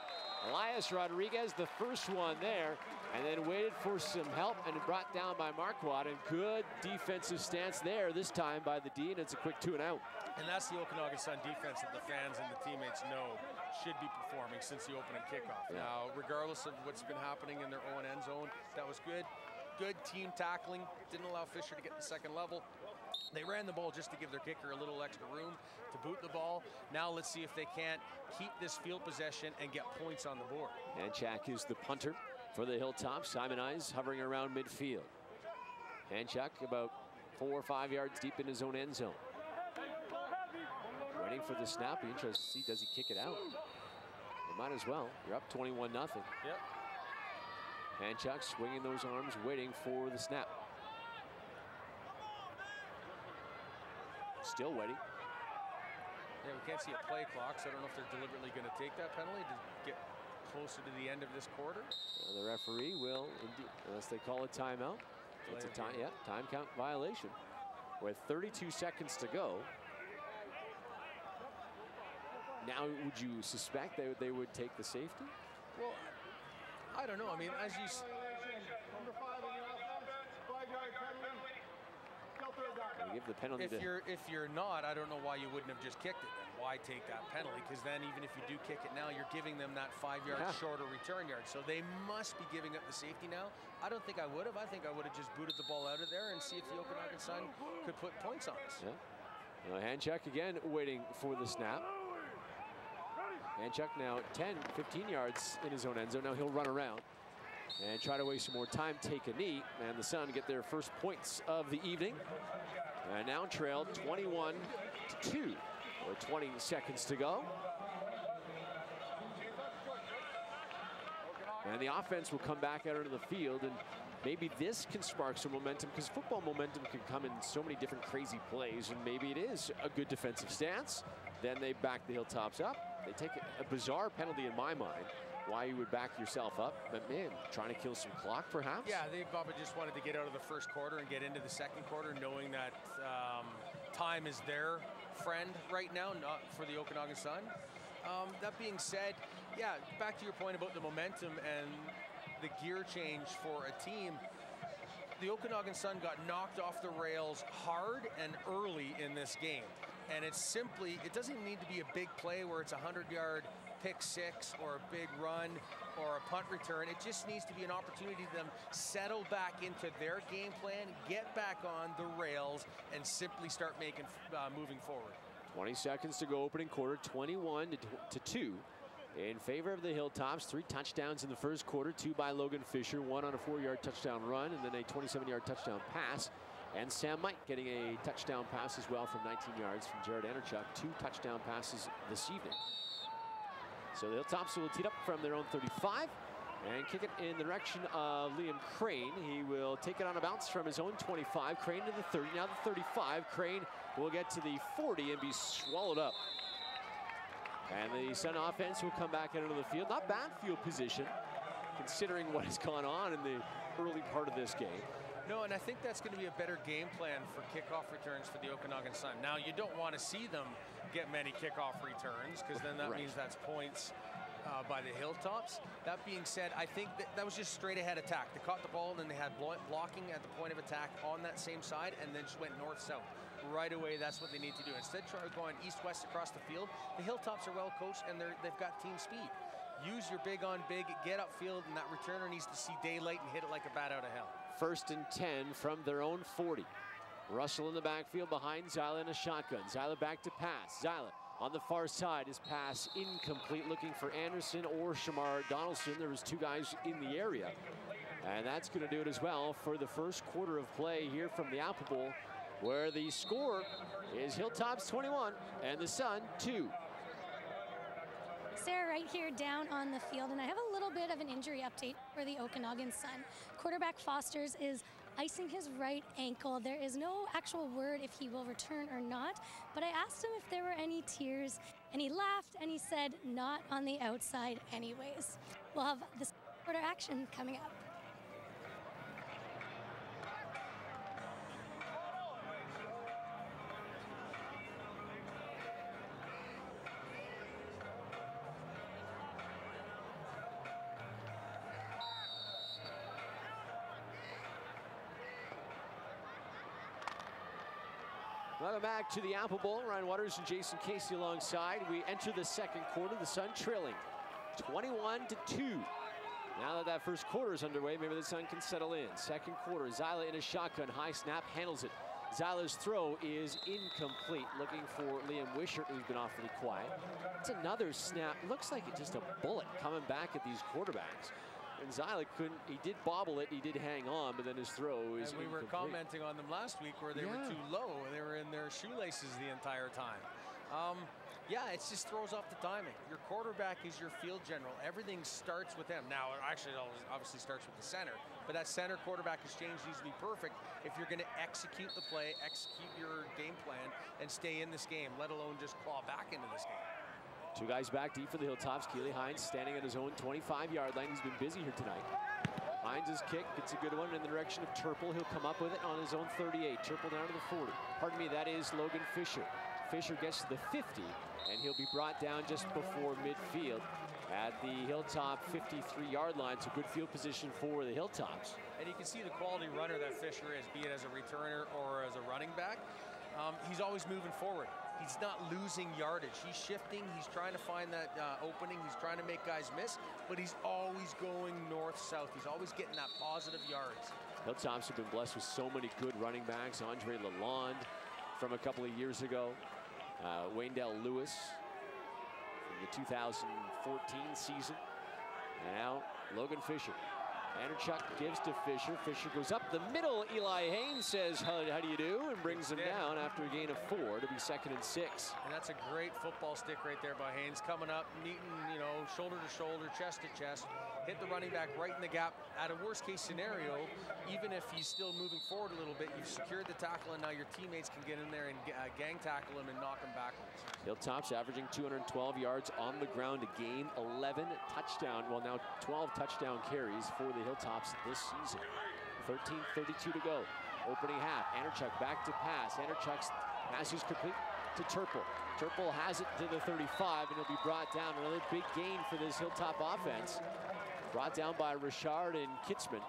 Elias Rodriguez, the first one there, and then waited for some help and brought down by Marquardt. And good defensive stance there this time by the D, and it's a quick 2 and out. And that's the Okanagan Sun defense that the fans and the teammates know should be performing since the opening kickoff. Yeah. Now, regardless of what's been happening in their own end zone, that was good. Good team tackling. Didn't allow Fisher to get the second level. They ran the ball just to give their kicker a little extra room to boot the ball. Now let's see if they can't keep this field possession and get points on the board. Hanchak is the punter for the Hilltops. Simon Eyes hovering around midfield. Hanchak about 4 or 5 yards deep in his own end zone. Waiting for the snap. Be interested to see, does he kick it out? They might as well. You're up 21-0. Yep. Hanchak swinging those arms, waiting for the snap. Still waiting. Yeah, we can't see a play clock, so I don't know if they're deliberately going to take that penalty to get closer to the end of this quarter. The referee will, indeed, unless they call a timeout. It's a time, yeah, time count violation. With 32 seconds to go. Now, would you suspect they would take the safety? Well, I don't know. I mean, as you. Give the penalty if you're not, I don't know why you wouldn't have just kicked it then. Why take that penalty? Because then even if you do kick it now, you're giving them that 5 yard shorter return yard. So they must be giving up the safety now. I don't think I would have. I think I would have just booted the ball out of there and see if the Okanagan Sun could put points on us. Yeah. Hanchak again waiting for the snap. Hanchak now 10, 15 yards in his own end zone. Now he'll run around and try to waste some more time, take a knee, and the Sun get their first points of the evening. And now trailed 21-2 with 20 seconds to go. And the offense will come back out into the field, and maybe this can spark some momentum, because football momentum can come in so many different crazy plays, and maybe it is a good defensive stance. Then they back the Hilltops up. They take a bizarre penalty in my mind. Why you would back yourself up, but man, trying to kill some clock perhaps? Yeah, they probably just wanted to get out of the first quarter and get into the second quarter, knowing that time is their friend right now, not for the Okanagan Sun. That being said, yeah, back to your point about the momentum and the gear change for a team. The Okanagan Sun got knocked off the rails hard and early in this game. And it's simply, it doesn't need to be a big play where it's a 100-yard pick six or a big run or a punt return. It just needs to be an opportunity to them settle back into their game plan, get back on the rails, and simply start making moving forward. 20 seconds to go, opening quarter, 21-2 in favor of the Hilltops. 3 touchdowns in the first quarter, 2 by Logan Fisher, 1 on a 4-yard touchdown run, and then a 27-yard touchdown pass. And Sam Mike getting a touchdown pass as well from 19 yards from Jared Andrechuk. 2 touchdown passes this evening. So the Hilltops will tee up from their own 35 and kick it in the direction of Liam Crane. He will take it on a bounce from his own 25. Crane to the 30, now the 35. Crane will get to the 40 and be swallowed up. And the Sun offense will come back out into the field. Not bad field position, considering what has gone on in the early part of this game. No, and I think that's going to be a better game plan for kickoff returns for the Okanagan Sun. Now, you don't want to see them get many kickoff returns, because then that means that's points by the Hilltops. That being said, I think that was just straight ahead attack. They caught the ball, and then they had blocking at the point of attack on that same side, and then just went north-south. Right away, that's what they need to do. Instead of going east-west across the field, the Hilltops are well coached, and they've got team speed. Use your big on big, get upfield, and that returner needs to see daylight and hit it like a bat out of hell. 1st and 10 from their own 40. Russell in the backfield behind Zyla in a shotgun. Zyla back to pass. Zyla on the far side. His pass incomplete, looking for Anderson or Shamar Donaldson. There was 2 guys in the area. And that's going to do it as well for the first quarter of play here from the Apple Bowl, where the score is Hilltops 21 and the Sun 2. Sarah right here down on the field, and I have a little bit of an injury update for the Okanagan Sun. Quarterback Fosters is icing his right ankle. There is no actual word if he will return or not, but I asked him if there were any tears, and he laughed and he said, not on the outside anyways. We'll have this quarter action coming up. Welcome back to the Apple Bowl. Ryan Waters and Jason Casey alongside. We enter the second quarter. The Sun trailing 21-2. Now that first quarter is underway, maybe the Sun can settle in. Second quarter, Zyla in a shotgun. High snap, handles it. Zyla's throw is incomplete. Looking for Liam Wishart, who's been awfully quiet. It's another snap. Looks like it's just a bullet coming back at these quarterbacks. And Zyla couldn't, he did bobble it, he did hang on, but then his throw is And we were commenting on them last week where they were too low. They were in their shoelaces the entire time. Yeah, it just throws off the timing. Your quarterback is your field general. Everything starts with him. Now, actually, it obviously starts with the center, but that center quarterback exchange needs to be perfect if you're going to execute the play, execute your game plan, and stay in this game, let alone just claw back into this game. Two guys back deep for the Hilltops. Keely Hines standing at his own 25-yard line. He's been busy here tonight. Hines' kick, it's a good one in the direction of Turple. He'll come up with it on his own 38. Turple down to the 40. Pardon me, that is Logan Fisher. Fisher gets to the 50, and he'll be brought down just before midfield at the Hilltop 53-yard line. So good field position for the Hilltops. And you can see the quality runner that Fisher is, be it as a returner or as a running back. He's always moving forward. He's not losing yardage. He's shifting. He's trying to find that opening. He's trying to make guys miss, but he's always going north-south. He's always getting that positive yards. Hilltops have been blessed with so many good running backs. Andre Lalonde from a couple of years ago. Wayndell Lewis from the 2014 season. And now Logan Fisher. Anderchuk gives to Fisher. Fisher goes up the middle. Eli Haynes says, how do you do? And brings him down after a gain of 4 to be 2nd and 6. And that's a great football stick right there by Haynes. Coming up, meeting, you know, shoulder to shoulder, chest to chest. Hit the running back right in the gap. At a worst case scenario, even if he's still moving forward a little bit, you've secured the tackle, and now your teammates can get in there and gang tackle him and knock him backwards. Hilltops averaging 212 yards on the ground a game, 11 touchdown, well now 12 touchdown carries for the Hilltops this season. 13:32 to go. Opening half. Anderchuk back to pass. Anderchuk's pass is complete to Turple. Turple has it to the 35, and he'll be brought down. Another big gain for this Hilltop offense. Brought down by Richard and Kitzman,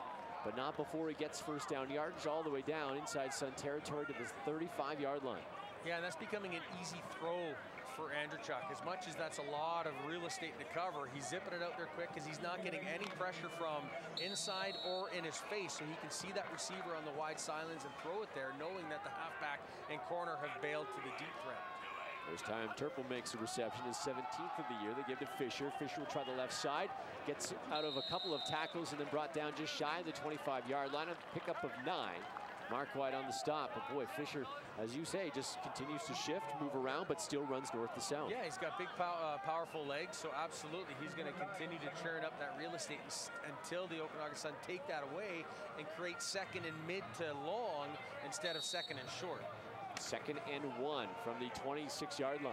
but not before he gets first down yardage all the way down inside Sun territory to the 35-yard line. Yeah, and that's becoming an easy throw for Anderchuk. As much as that's a lot of real estate to cover, he's zipping it out there quick because he's not getting any pressure from inside or in his face, so he can see that receiver on the wide sidelines and throw it there, knowing that the halfback and corner have bailed to the deep threat. First time Turple makes a reception, his 17th of the year. They give to Fisher. Fisher will try the left side, gets out of a couple of tackles and then brought down just shy of the 25-yard line. A pickup of 9. Mark White on the stop, but boy, Fisher, as you say, just continues to shift, move around, but still runs north to south. Yeah, he's got big, powerful legs, so absolutely he's going to continue to churn up that real estate until the Okanagan Sun take that away and create second and mid to long instead of second and short. 2nd and 1 from the 26-yard line.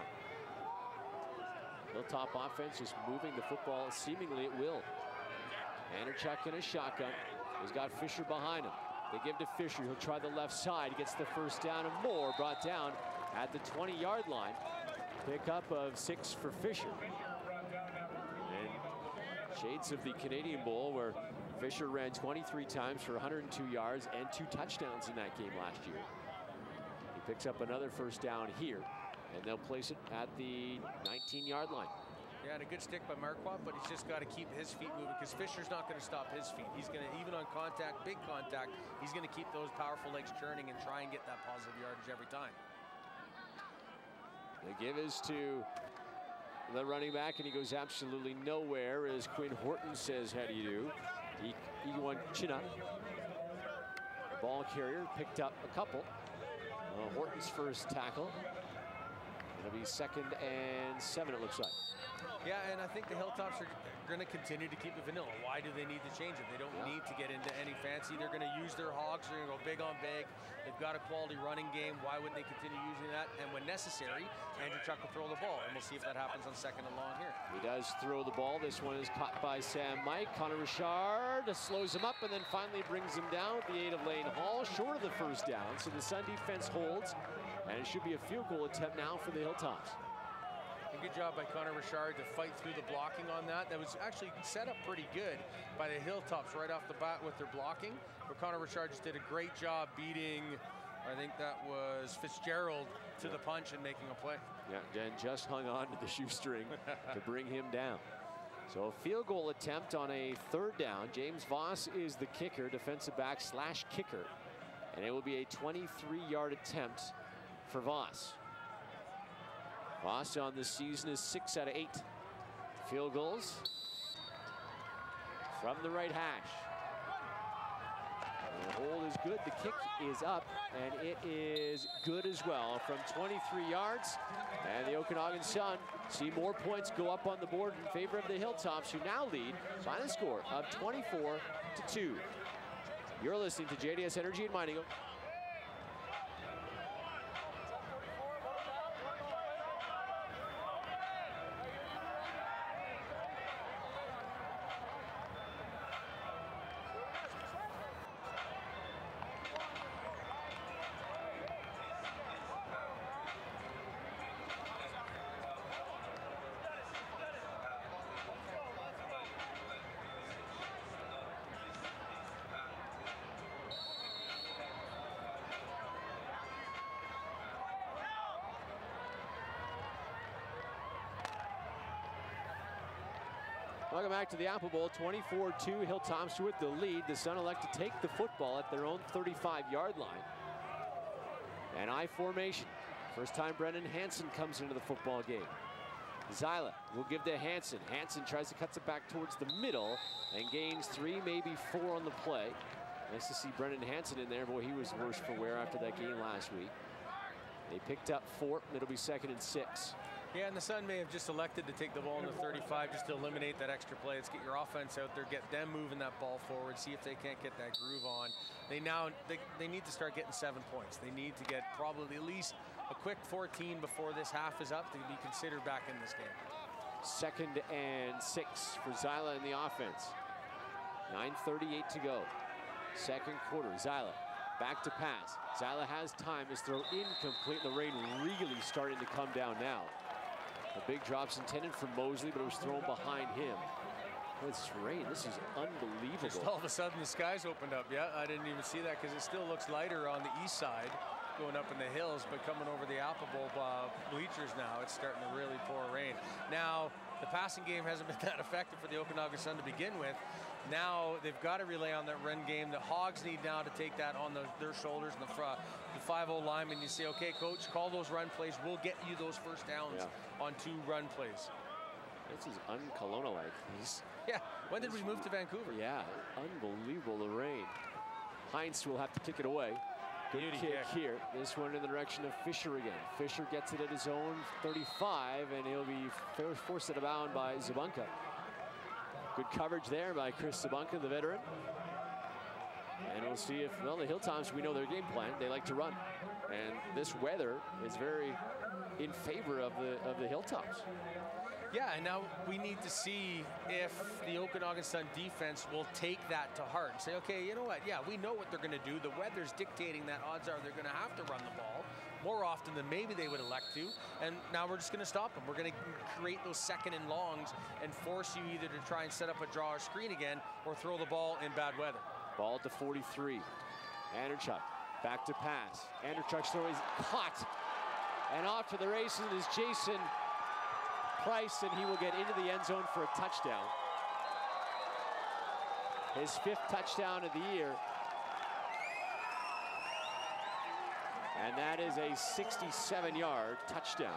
Hilltop offense just moving the football seemingly at will. Anderchuk in a shotgun. He's got Fisher behind him. They give to Fisher. He'll try the left side. He gets the first down and more. Brought down at the 20-yard line. Pickup of 6 for Fisher. And shades of the Canadian Bowl where Fisher ran 23 times for 102 yards and 2 touchdowns in that game last year. Picks up another first down here, and they'll place it at the 19-yard line. Yeah, and a good stick by Marquardt, but he's just got to keep his feet moving because Fisher's not going to stop his feet. He's going to, even on contact, big contact, he's going to keep those powerful legs churning and try and get that positive yardage every time. The give is to the running back, and he goes absolutely nowhere as Quinn Horton says, how do you do? Ewan Chinook, ball carrier, picked up a couple. Horton's first tackle. It'll be 2nd and 7, it looks like. Yeah, and I think the Hilltops are going to continue to keep it vanilla. Why do they need to change it? They don't need to get into any fancy. They're going to use their hogs. They're going to go big on big. They've got a quality running game. Why wouldn't they continue using that? And when necessary, Andrew Chuck will throw the ball. And we'll see if that happens on 2nd and long here. He does throw the ball. This one is caught by Sam Mike. Connor Richard slows him up and then finally brings him down with the aid of Lane Hall, short of the first down. So the Sun defense holds, and it should be a field goal attempt now for the Hilltops. A good job by Connor Richard to fight through the blocking on that. That was actually set up pretty good by the Hilltops right off the bat with their blocking. But Connor Richard just did a great job beating, I think that was Fitzgerald, to the punch and making a play. Yeah, and just hung on to the shoestring to bring him down. So a field goal attempt on a 3rd down. James Voss is the kicker, defensive back / kicker. And it will be a 23-yard attempt for Voss. Voss on the season is 6 out of 8 field goals from the right hash. And the hold is good. The kick is up, and it is good as well from 23 yards. And the Okanagan Sun see more points go up on the board in favor of the Hilltops, who now lead by the score of 24-2. You're listening to JDS Energy and Mining. Welcome back to the Apple Bowl. 24-2, Hilltops with the lead. The Sun elect to take the football at their own 35-yard line. And I formation. First time Brennan Hansen comes into the football game. Zyla will give to Hansen. Hansen tries to cut it back towards the middle and gains 3, maybe 4 on the play. Nice to see Brennan Hansen in there. Boy, he was worse for wear after that game last week. They picked up 4, and it'll be 2nd and 6. Yeah, and the Sun may have just elected to take the ball in the 35 just to eliminate that extra play. Let's get your offense out there, get them moving that ball forward, see if they can't get that groove on. They need to start getting 7 points. They need to get probably at least a quick 14 before this half is up to be considered back in this game. 2nd and 6 for Zyla in the offense. 9:38 to go. 2nd quarter. Zyla back to pass. Zyla has time. His throw incomplete. The rain really starting to come down now. The big drop's intended for Mosley, but it was thrown behind him. This rain, this is unbelievable. Just all of a sudden the skies opened up. Yeah, I didn't even see that because it still looks lighter on the east side going up in the hills, but coming over the Apple Bowl bleachers now, it's starting to really pour rain. Now, the passing game hasn't been that effective for the Okanagan Sun to begin with. Now they've got to rely on that run game. The Hogs need now to take that on their shoulders. And the 5-0 lineman, you say, okay, coach, call those run plays. We'll get you those first downs on 2 run plays. This is un-Kelowna-like. Yeah, when did we move to Vancouver? Yeah, unbelievable, the rain. Heinz will have to kick it away. Good kick here. This one in the direction of Fisher again. Fisher gets it at his own 35, and he'll be forced out of bounds by Zabunka. Good coverage there by Chris Zabunka, the veteran. And we'll see if, well, the Hilltops, we know their game plan. They like to run. And this weather is very in favor of the Hilltops. Yeah, and now we need to see if the Okanagan Sun defense will take that to heart and say, okay, you know what? Yeah, we know what they're going to do. The weather's dictating that odds are they're going to have to run the ball more often than maybe they would elect to. And now we're just going to stop them. We're going to create those 2nd and longs and force you either to try and set up a draw or screen again or throw the ball in bad weather. Ball to 43. Anderchuk back to pass. Anderchuk's throw is caught. And off to the races is Jason Price, and he will get into the end zone for a touchdown. His 5th touchdown of the year. And that is a 67-yard touchdown.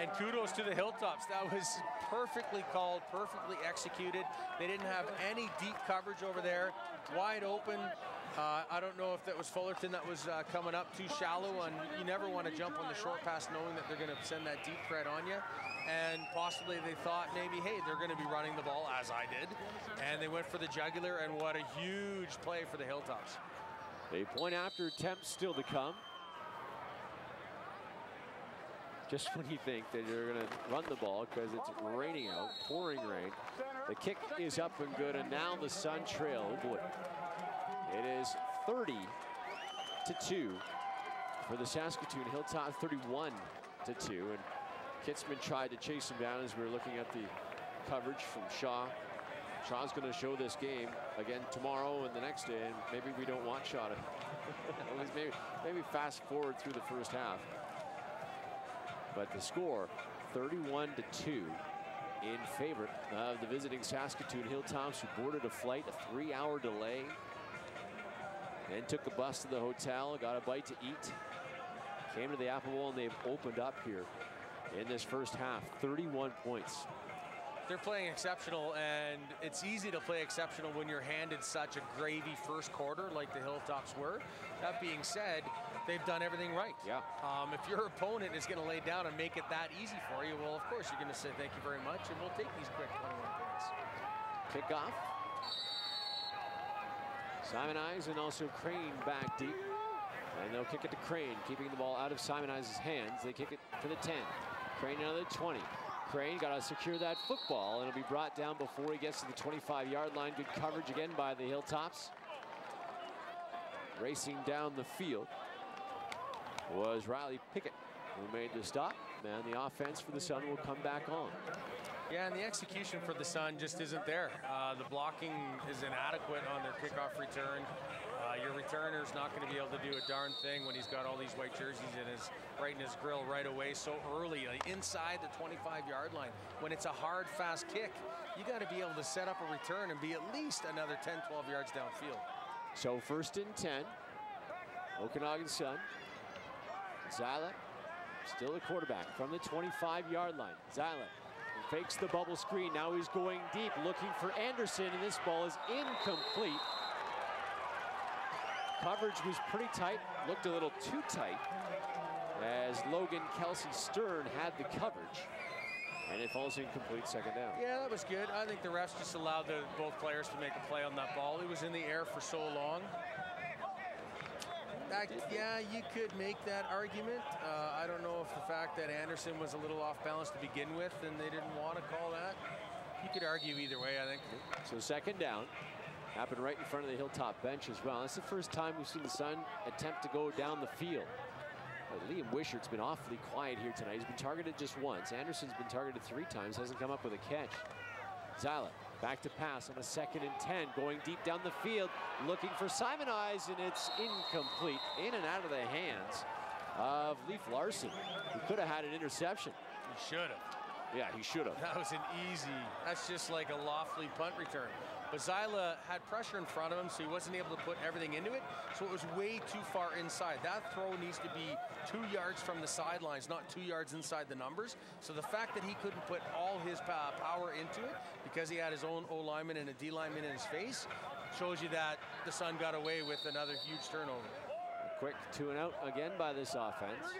And kudos to the Hilltops. That was perfectly called, perfectly executed. They didn't have any deep coverage over there. Wide open. I don't know if that was Fullerton that was coming up too shallow, and you never want to jump on the short pass knowing that they're going to send that deep threat on you. And possibly they thought maybe, hey, they're going to be running the ball, as I did. And they went for the jugular, and what a huge play for the Hilltops. A point after attempt still to come. Just when you think that you're going to run the ball because it's raining out, pouring rain. The kick is up and good, and now the Sun trail. Oh boy. It is 30-2 for the Saskatoon Hilltops, 31-2. And Kitzman tried to chase him down as we were looking at the coverage from Shaw. Shaw's going to show this game again tomorrow and the next day, and maybe we don't want Shaw to maybe fast forward through the first half. But the score, 31-2 in favor of the visiting Saskatoon Hilltops, who boarded a flight, a 3-hour delay, then took the bus to the hotel, got a bite to eat, came to the Apple Bowl, and they've opened up here in this first half. 31 points. They're playing exceptional, and it's easy to play exceptional when you're handed such a gravy first quarter like the Hilltops were. That being said, they've done everything right. Yeah. If your opponent is going to lay down and make it that easy for you, well, of course, you're going to say thank you very much, and we'll take these quick 21 points. Kickoff. Simon Eyes and also Crane back deep. And they'll kick it to Crane, keeping the ball out of Simon Eyes' hands. They kick it to the 10. Crane another 20. Crane got to secure that football, and it'll be brought down before he gets to the 25-yard line. Good coverage again by the Hilltops. Racing down the field was Riley Pickett, who made the stop. And the offense for the Sun will come back on. Yeah, and the execution for the Sun just isn't there. The blocking is inadequate on their kickoff return. Your returner's not going to be able to do a darn thing when he's got all these white jerseys right in his grill right away so early, inside the 25-yard line. When it's a hard, fast kick, you got to be able to set up a return and be at least another 10, 12 yards downfield. So 1st and 10. Okanagan Sun. Zyla, still the quarterback from the 25-yard line. Zyla fakes the bubble screen. Now he's going deep, looking for Anderson, and this ball is incomplete. Coverage was pretty tight, looked a little too tight, as Logan Kelsey Stern had the coverage, and it falls incomplete, second down. Yeah, that was good. I think the refs just allowed both players to make a play on that ball. It was in the air for so long. Yeah, you could make that argument. I don't know if the fact that Anderson was a little off balance to begin with and they didn't want to call that. You could argue either way, I think. So second down. Happened right in front of the Hilltop bench as well. That's the first time we've seen the Sun attempt to go down the field. Liam Wishart's been awfully quiet here tonight. He's been targeted just once. Anderson's been targeted 3 times, hasn't come up with a catch. Zyla back to pass on a 2nd and 10, going deep down the field, looking for Simon Eyes, and it's incomplete. In and out of the hands of Leif Larson, who could have had an interception. He should have. Yeah, he should have. That was an easy, that's just like a lofty punt return. But Zyla had pressure in front of him, so he wasn't able to put everything into it. So it was way too far inside. That throw needs to be 2 yards from the sidelines, not 2 yards inside the numbers. So the fact that he couldn't put all his power into it because he had his own O-lineman and a D-lineman in his face shows you that the Sun got away with another huge turnover. A quick 2 and out again by this offense.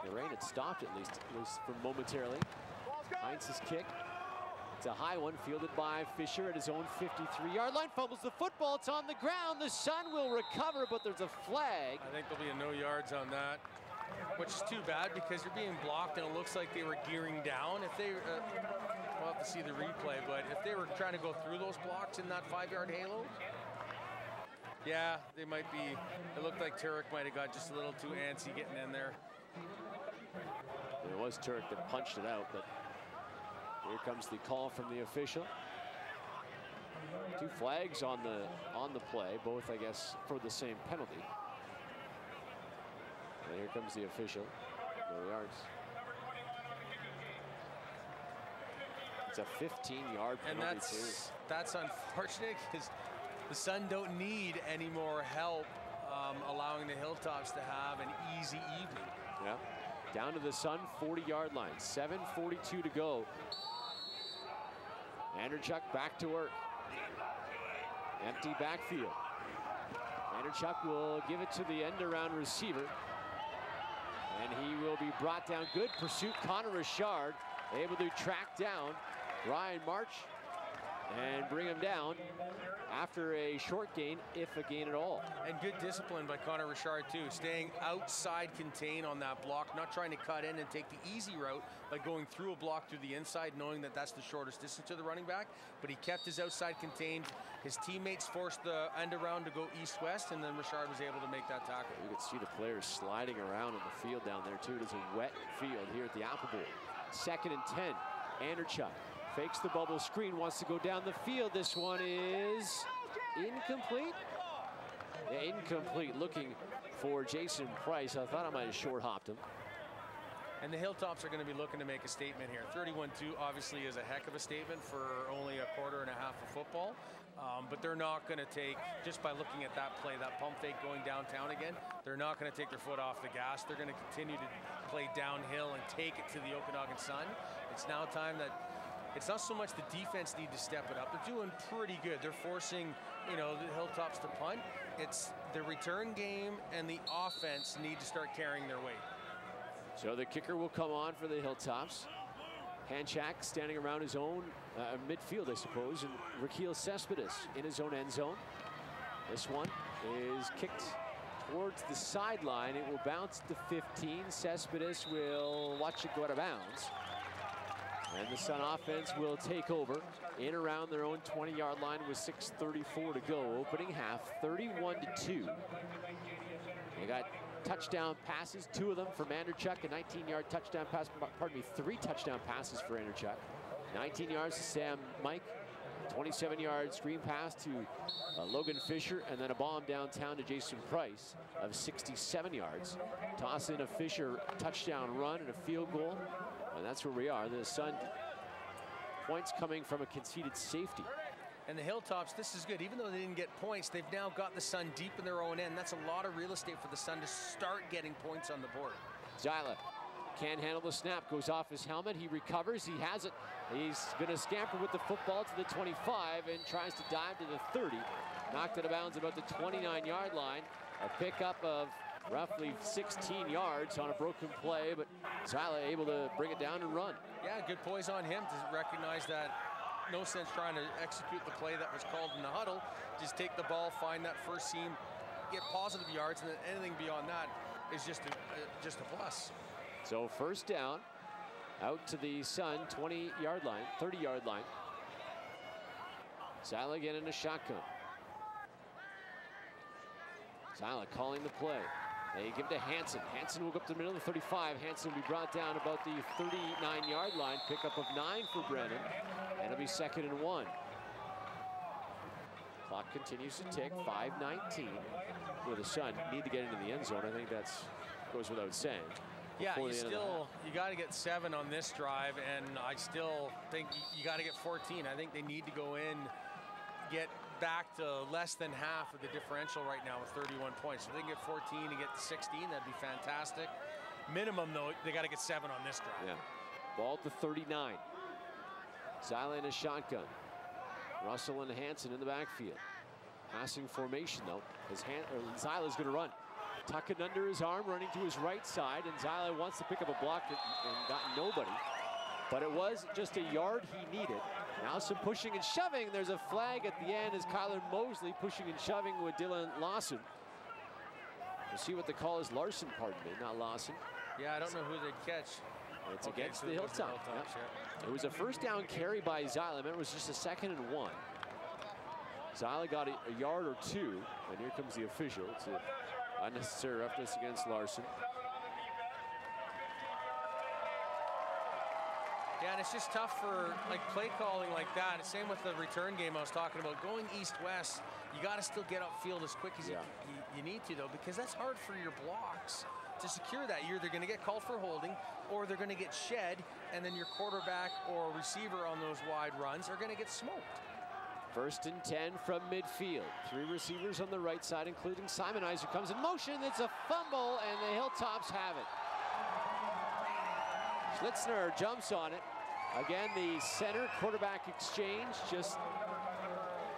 The rain had stopped at least for momentarily. Heinz's kick. It's a high one, fielded by Fisher at his own 53-yard line. Fumbles the football, it's on the ground. The Sun will recover, but there's a flag. I think there'll be a no yards on that, which is too bad because you're being blocked and it looks like they were gearing down. If they, we'll have to see the replay, but if they were trying to go through those blocks in that 5-yard halo, yeah, they might be. It looked like Turek might have got just a little too antsy getting in there. It was Turek that punched it out, but here comes the call from the official. 2 flags on the play, both I guess for the same penalty. And here comes the official. No yards. It's a 15-yard penalty. And that's unfortunate because the Sun don't need any more help allowing the Hilltops to have an easy evening. Yeah. Down to the Sun 40-yard line. 7:42 to go. Anderchuk back to work. Empty backfield. Vanderchuck will give it to the end-around receiver. And he will be brought down. Good pursuit. Connor Richard able to track down Ryan March and bring him down after a short gain, if a gain at all. And good discipline by Connor Richard too, staying outside contain on that block, not trying to cut in and take the easy route by going through a block through the inside, knowing that that's the shortest distance to the running back, but he kept his outside contained. His teammates forced the end around to go east-west, and then Richard was able to make that tackle. You can see the players sliding around in the field down there too. It is a wet field here at the Apple Bowl. 2nd and 10, Anderchuk fakes the bubble screen, wants to go down the field. This one is incomplete. Yeah, incomplete, looking for Jason Price. I thought I might have short-hopped him. And the Hilltops are going to be looking to make a statement here. 31-2 obviously is a heck of a statement for only a quarter and a half of football. But they're not going to take, just by looking at that play, that pump fake going downtown again, they're not going to take their foot off the gas. They're going to continue to play downhill and take it to the Okanagan Sun. It's now time that it's not so much the defense need to step it up. They're doing pretty good. They're forcing, you know, the Hilltops to punt. It's the return game and the offense need to start carrying their weight. So the kicker will come on for the Hilltops. Hanchak standing around his own midfield, I suppose, and Raquel Cespedes in his own end zone. This one is kicked towards the sideline. It will bounce to 15. Cespedes will watch it go out of bounds. And the Sun offense will take over in around their own 20-yard line with 6:34 to go. Opening half, 31-2. They got touchdown passes, 2 of them for Anderchuk, a 19-yard touchdown pass, pardon me, 3 touchdown passes for Anderchuk. 19 yards to Sam Mike, 27-yard screen pass to Logan Fisher, and then a bomb downtown to Jason Price of 67 yards. Toss in a Fisher touchdown run and a field goal, and that's where we are. The Sun points coming from a conceded safety. And the Hilltops, this is good. Even though they didn't get points, they've now got the Sun deep in their own end. That's a lot of real estate for the Sun to start getting points on the board. Zyla can't handle the snap, goes off his helmet. He recovers, he has it. He's gonna scamper with the football to the 25 and tries to dive to the 30. Knocked out of bounds about the 29-yard line. A pickup of roughly 16 yards on a broken play, but Zyla able to bring it down and run. Yeah, good poise on him to recognize that no sense trying to execute the play that was called in the huddle. Just take the ball, find that first seam, get positive yards, and then anything beyond that is just a plus. So first down, out to the Sun 20-yard line, 30-yard line. Zyla again in a shotgun. Zyla calling the play. They give it to Hansen. Hansen will go up to the middle of the 35. Hansen will be brought down about the 39-yard line. Pickup of 9 for Brennan. And it'll be 2nd and 1. Clock continues to tick. 5:19. Well, the Sun need to get into the end zone. I think that goes without saying. Yeah, you got to get 7 on this drive, and I still think you got to get 14. I think they need to go in, get back to less than half of the differential right now with 31 points. If they can get 14 and get to 16, that'd be fantastic. Minimum, though, they got to get 7 on this drive. Yeah. Ball to 39. Zyla in a shotgun. Russell and Hansen in the backfield. Passing formation, though, as Zyla's going to run. Tuck it under his arm, running to his right side, and Zyla wants to pick up a block and got nobody. But it was just a yard he needed. Now some pushing and shoving. There's a flag at the end as Kyler Mosley pushing and shoving with Dylan Lawson. We'll see what the call is. Larson, pardon me, not Lawson. Yeah, I don't know who they'd catch. It's against the Hilltops. Yeah. It was a first down carry by Zyla. Remember, it was just a 2nd and 1. Zyla got a yard or 2, and here comes the official. It's an unnecessary roughness against Larson. Yeah, and it's just tough for like play calling like that. Same with the return game I was talking about. Going east-west, you got to still get upfield as quick as you need to, though, because that's hard for your blocks to secure that. You're either going to get called for holding, or they're going to get shed, and then your quarterback or receiver on those wide runs are going to get smoked. 1st and 10 from midfield. 3 receivers on the right side, including Simon Iser comes in motion. It's a fumble, and the Hilltops have it. Schlitzner jumps on it. Again, the center quarterback exchange just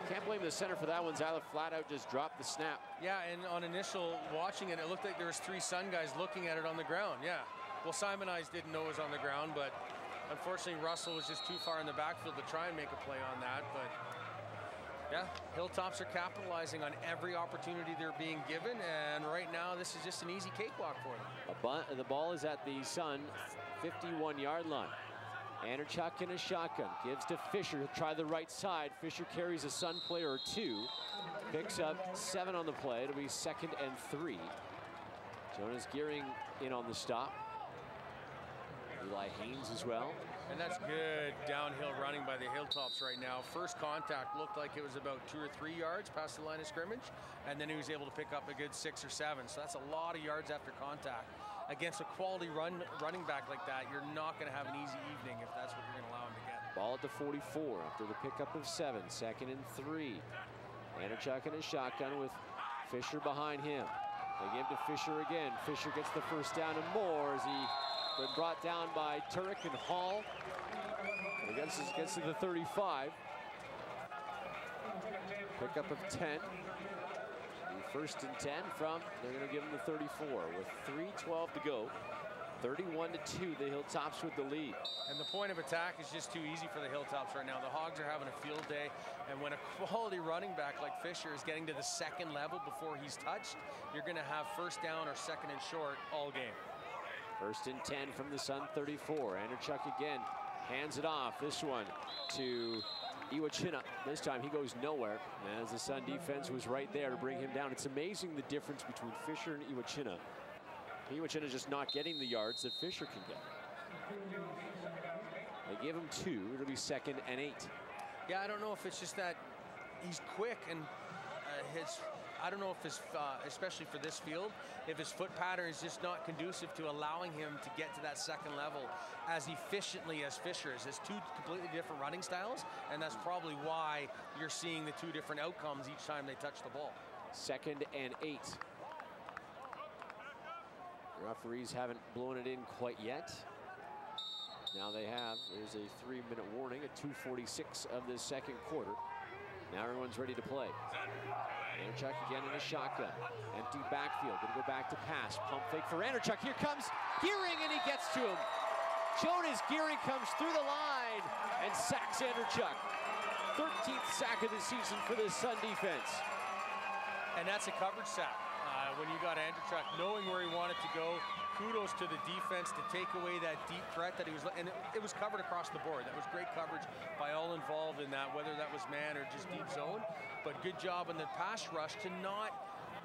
Can't blame the center for that one. Zyla flat out just dropped the snap. Yeah, and on initial watching it, it looked like there was 3 Sun guys looking at it on the ground. Yeah. Well, Simon Eyes didn't know it was on the ground, but unfortunately Russell was just too far in the backfield to try and make a play on that. But yeah, Hilltops are capitalizing on every opportunity they're being given, and right now this is just an easy cakewalk for them. The ball is at the Sun 51-yard line. Anderchuk in a shotgun, gives to Fisher. He'll try the right side. Fisher carries a Sun player or 2, picks up 7 on the play. It'll be 2nd and 3. Jonas Gearing in on the stop. Eli Haynes as well. And that's good downhill running by the Hilltops right now. First contact looked like it was about 2 or 3 yards past the line of scrimmage, and then he was able to pick up a good 6 or 7. So that's a lot of yards after contact. Against a quality running back like that, you're not going to have an easy evening if that's what you're going to allow him to get. Ball at the 44 after the pickup of 7, 2nd and 3. Anderchuk in a shotgun with Fisher behind him. They give to Fisher again. Fisher gets the first down and more as he been brought down by Turek and Hall. He gets to the 35. Pickup of 10. The 1st and 10 from, they're going to give him the 34 with 3:12 to go. 31-2, the Hilltops with the lead. And the point of attack is just too easy for the Hilltops right now. The Hogs are having a field day, and when a quality running back like Fisher is getting to the 2nd level before he's touched, you're going to have 1st down or 2nd and short all game. 1st and 10 from the Sun 34. Anderchuk again hands it off. This one to Iwachina. This time he goes nowhere as the Sun defense was right there to bring him down. It's amazing the difference between Fisher and Iwachina. Iwachina just not getting the yards that Fisher can get. They give him 2. It'll be 2nd and 8. Yeah, I don't know if it's just that he's quick and I don't know if his, especially for this field, if his foot pattern is just not conducive to allowing him to get to that 2nd level as efficiently as Fisher is. It's 2 completely different running styles, and that's probably why you're seeing the 2 different outcomes each time they touch the ball. 2nd and 8. The referees haven't blown it in quite yet. Now they have. There's a 3-minute warning at 2:46 of this 2nd quarter. Now everyone's ready to play. Anderchuk again in a shotgun. Empty backfield. Gonna go back to pass. Pump fake for Anderchuk. Here comes Gearing, and he gets to him. Jonas Gearing comes through the line and sacks Anderchuk. 13th sack of the season for the Sun defense. And that's a coverage sack. When you got Anderchuk knowing where he wanted to go, kudos to the defense to take away that deep threat that he was, and it was covered across the board. That was great coverage by all involved in that, whether that was man or just deep zone. But good job on the pass rush to not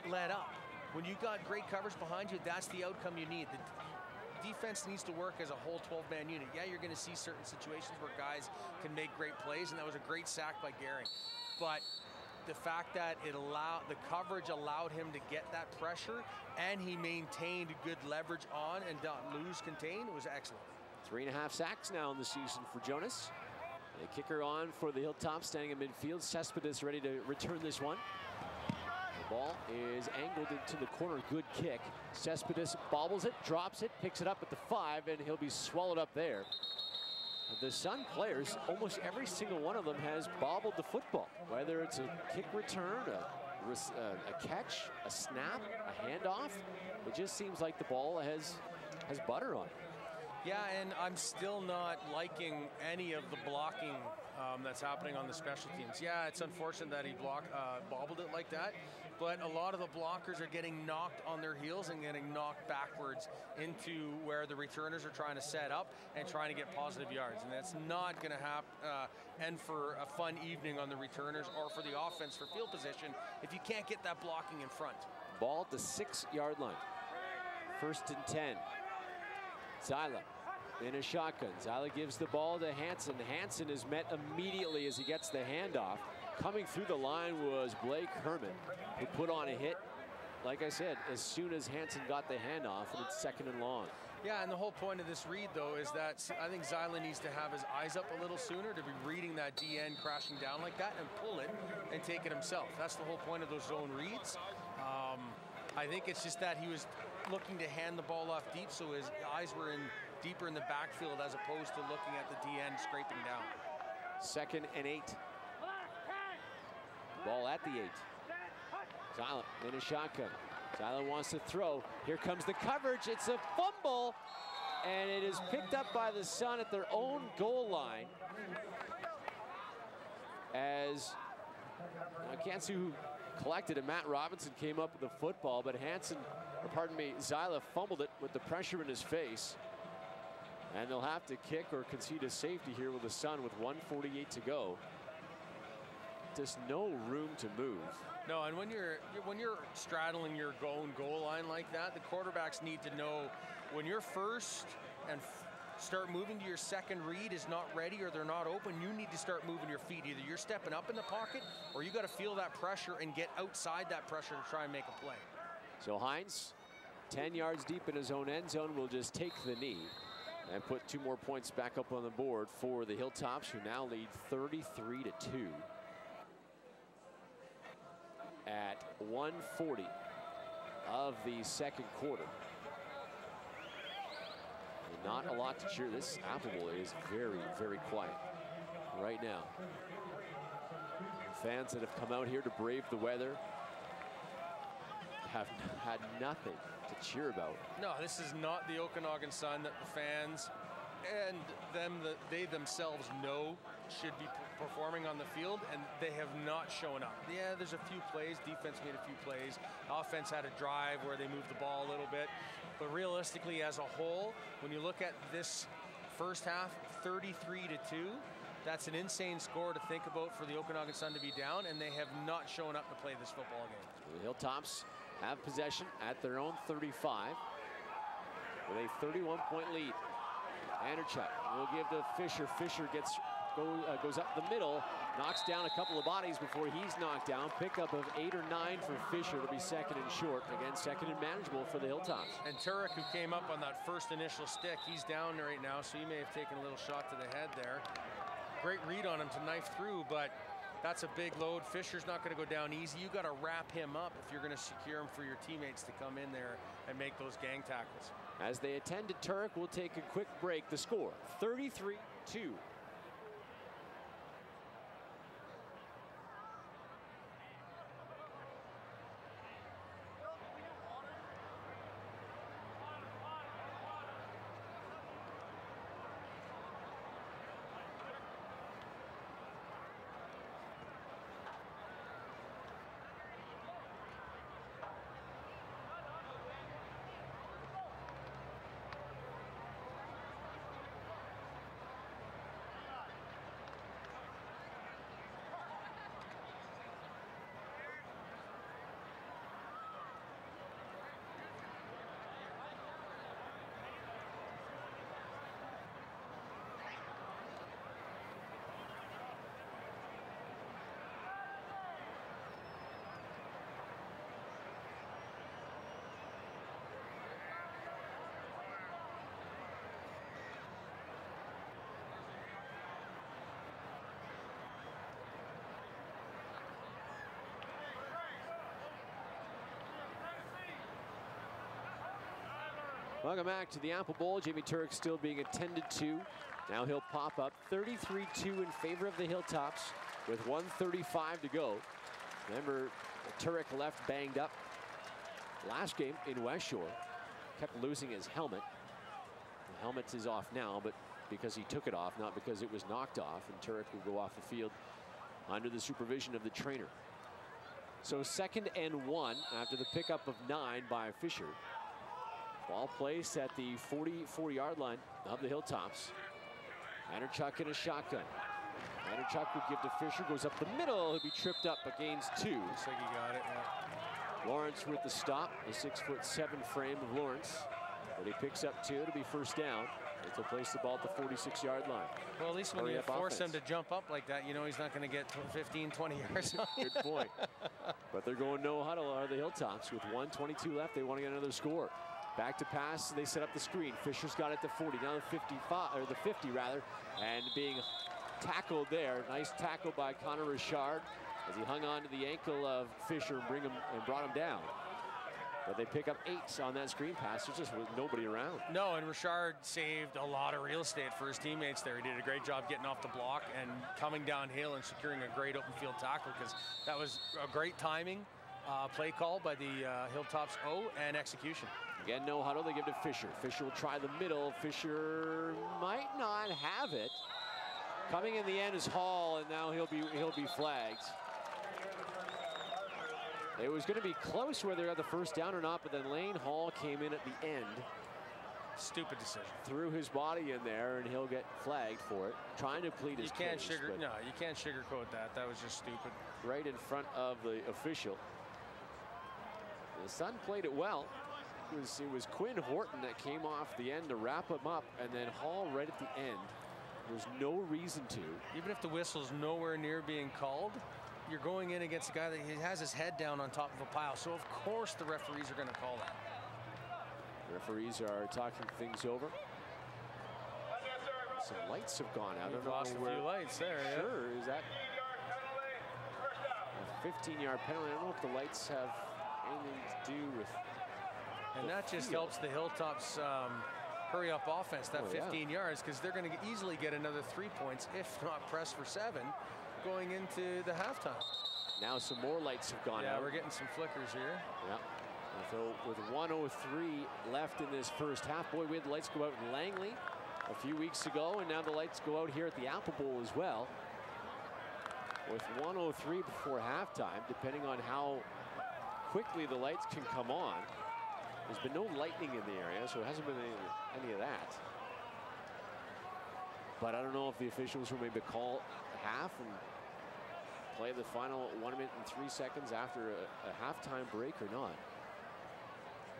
let up. When you got great coverage behind you, that's the outcome you need. The defense needs to work as a whole 12-man unit. Yeah, you're going to see certain situations where guys can make great plays, and that was a great sack by Gearing. But the fact that the coverage allowed him to get that pressure, and he maintained good leverage on and not lose contain, was excellent. 3.5 sacks now in the season for Jonas. The kicker on for the Hilltops, standing in midfield. Cespedes ready to return this one. The ball is angled into the corner. Good kick. Cespedes bobbles it, drops it, picks it up at the 5, and he'll be swallowed up there. The Sun players, almost every single one of them has bobbled the football, whether it's a kick return, a catch, a snap, a handoff. It just seems like the ball has butter on it. Yeah, and I'm still not liking any of the blocking that's happening on the special teams. Yeah, it's unfortunate that he bobbled it like that, but a lot of the blockers are getting knocked on their heels and getting knocked backwards into where the returners are trying to set up and trying to get positive yards. And that's not going to end for a fun evening on the returners or for the offense for field position if you can't get that blocking in front. Ball at the 6-yard line. 1st and 10. Zyla in a shotgun. Zyla gives the ball to Hansen. Hansen is met immediately as he gets the handoff. Coming through the line was Blake Herman, who put on a hit, like I said, as soon as Hansen got the handoff, and it's 2nd and long. Yeah, and the whole point of this read, though, is that I think Zyla needs to have his eyes up a little sooner to be reading that DN crashing down like that and pull it and take it himself. That's the whole point of those zone reads. I think it's just that he was looking to hand the ball off deep, so his eyes were deeper in the backfield as opposed to looking at the DN scraping down. 2nd and 8. Ball at the 8. Zyla in a shotgun. Zyla wants to throw. Here comes the coverage. It's a fumble. And it is picked up by the Sun at their own goal line. As I can't see who collected it. Matt Robinson came up with the football, but Zyla fumbled it with the pressure in his face. And they'll have to kick or concede a safety here with the Sun with 1:48 to go. Just no room to move. No, and when you're straddling your own goal line like that, the quarterbacks need to know when you're first and start moving to your second read is not ready or they're not open, you need to start moving your feet. Either you're stepping up in the pocket or you got to feel that pressure and get outside that pressure to try and make a play. So Hines, 10 yards deep in his own end zone, will just take the knee and put 2 more points back up on the board for the Hilltops, who now lead 33-2 at 1:40 of the second quarter. And not a lot to cheer. This Apple Bowl is very, very quiet right now. Fans that have come out here to brave the weather have had nothing to cheer about. No, this is not the Okanagan Sun that the fans and they themselves know should be performing on the field, and they have not shown up. Yeah, there's a few plays. Defense made a few plays. Offense had a drive where they moved the ball a little bit. But realistically, as a whole, when you look at this first half, 33-2, that's an insane score to think about for the Okanagan Sun to be down, and they have not shown up to play this football game. The Hilltops have possession at their own 35 with a 31-point lead. Anderchuk will give to Fisher. Fisher goes up the middle, knocks down a couple of bodies before he's knocked down. Pickup of 8 or 9 for Fisher to be second and short. Again, second and manageable for the Hilltops. And Turek, who came up on that first initial stick, he's down right now, so he may have taken a little shot to the head there. Great read on him to knife through, but that's a big load. Fisher's not going to go down easy. You got to wrap him up if you're going to secure him for your teammates to come in there and make those gang tackles. As they attend to Turek, we'll take a quick break. The score, 33-2. Welcome back to the Apple Bowl. Jamie Turek still being attended to. Now he'll pop up 33-2 in favor of the Hilltops with 1:35 to go. Remember, Turek left banged up last game in West Shore. Kept losing his helmet. The helmet is off now, but because he took it off, not because it was knocked off. And Turek will go off the field under the supervision of the trainer. So 2nd and 1 after the pickup of 9 by Fisher. Ball placed at the 44-yard line of the Hilltops. Anderchuk in a shotgun. Anderchuk will give to Fisher, goes up the middle. He'll be tripped up against 2. Looks like he got it, yeah. Lawrence with the stop, the 6'7" frame of Lawrence. But he picks up 2 to be first down. He'll place the ball at the 46-yard line. Well, at least when you force him to jump up like that, you know he's not going to get 15, 20 yards. Good point. But they're going no huddle, are the Hilltops. With 1:22 left, they want to get another score. Back to pass, they set up the screen. Fisher's got it to 40, now the 55, or the 50 rather, and being tackled there. Nice tackle by Connor Richard as he hung on to the ankle of Fisher and brought him down. But they pick up 8 on that screen pass. There's just nobody around. No, and Richard saved a lot of real estate for his teammates there. He did a great job getting off the block and coming downhill and securing a great open field tackle, because that was a great timing play call by the Hilltops O and execution. Again, no huddle. They give to Fisher. Fisher will try the middle. Fisher might not have it. Coming in the end is Hall, and now he'll be flagged. It was going to be close whether they got the first down or not, but then Lane Hall came in at the end. Stupid decision. Threw his body in there, and he'll get flagged for it. Trying to plead his case. No, you can't sugarcoat that. That was just stupid. Right in front of the official. The Sun played it well. It was Quinn Horton that came off the end to wrap him up, and then Hall right at the end. There's no reason to. Even if the whistle's nowhere near being called, you're going in against a guy that has his head down on top of a pile. So of course the referees are going to call that. Referees are talking things over. Some lights have gone out. I don't know lost a few lights there. Sure, is that a 15-yard penalty? I don't know if the lights have anything to do with. And that just helps the Hilltops hurry up offense, that 15 yards, because they're going to easily get another 3 points, if not press for 7, going into the halftime. Now some more lights have gone out. Yeah, we're getting some flickers here. Yeah. So with 1:03 left in this first half, boy, we had the lights go out in Langley a few weeks ago, and now the lights go out here at the Apple Bowl as well. With 1:03 before halftime, depending on how quickly the lights can come on. There's been no lightning in the area, so it hasn't been any of that. But I don't know if the officials will maybe call half and play the final 1 minute and 3 seconds after a halftime break or not.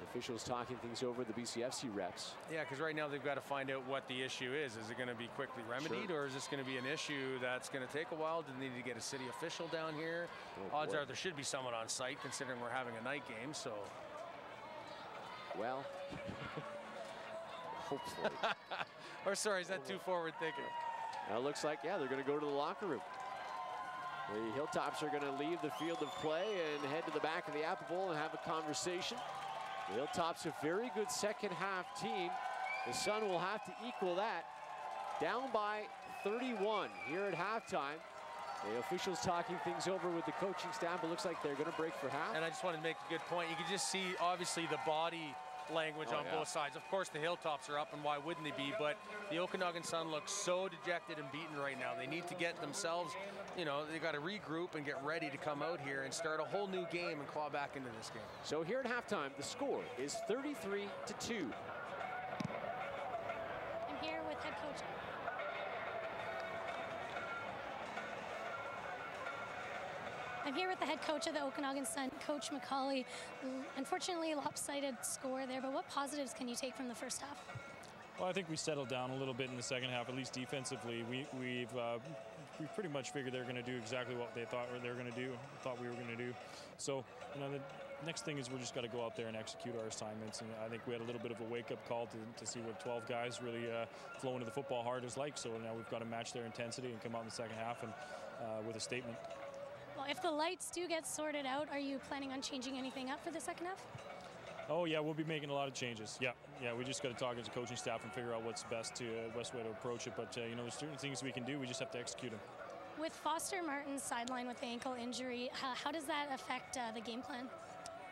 The officials talking things over, the BCFC reps. Yeah, because right now they've got to find out what the issue is. Is it going to be quickly remedied, or is this going to be an issue that's going to take a while? Do they need to get a city official down here? Odds are there should be someone on site, considering we're having a night game, so. Well, hopefully. Or sorry, is that too forward thinking? Now it looks like, yeah, they're going to go to the locker room. The Hilltops are going to leave the field of play and head to the back of the Apple Bowl and have a conversation. The Hilltops a very good second half team. The Sun will have to equal that. Down by 31 here at halftime. The officials talking things over with the coaching staff. It looks like they're going to break for half. And I just wanted to make a good point. You can just see, obviously, the body language on both sides. Of course, the Hilltops are up, and why wouldn't they be? But the Okanagan Sun looks so dejected and beaten right now. They need to get themselves, you know, they got to regroup and get ready to come out here and start a whole new game and claw back into this game. So here at halftime, the score is 33-2. I'm here with head coach. I'm here with the head coach of the Okanagan Sun, Coach McCauley. Unfortunately, lopsided score there, but what positives can you take from the first half? Well, I think we settled down a little bit in the second half, at least defensively. We pretty much figured they're going to do exactly what they thought they were going to do, thought we were going to do. So, you know, the next thing is we're just got to go out there and execute our assignments. And I think we had a little bit of a wake-up call to see what 12 guys really flow into the football hard is like. So now we've got to match their intensity and come out in the second half and with a statement. Well, if the lights do get sorted out, are you planning on changing anything up for the second half? Oh yeah, we'll be making a lot of changes. Yeah, we just got to talk as a coaching staff and figure out what's best way to approach it. But you know, there's certain things we can do. We just have to execute them. With Foster Martin's sideline with the ankle injury, how does that affect the game plan?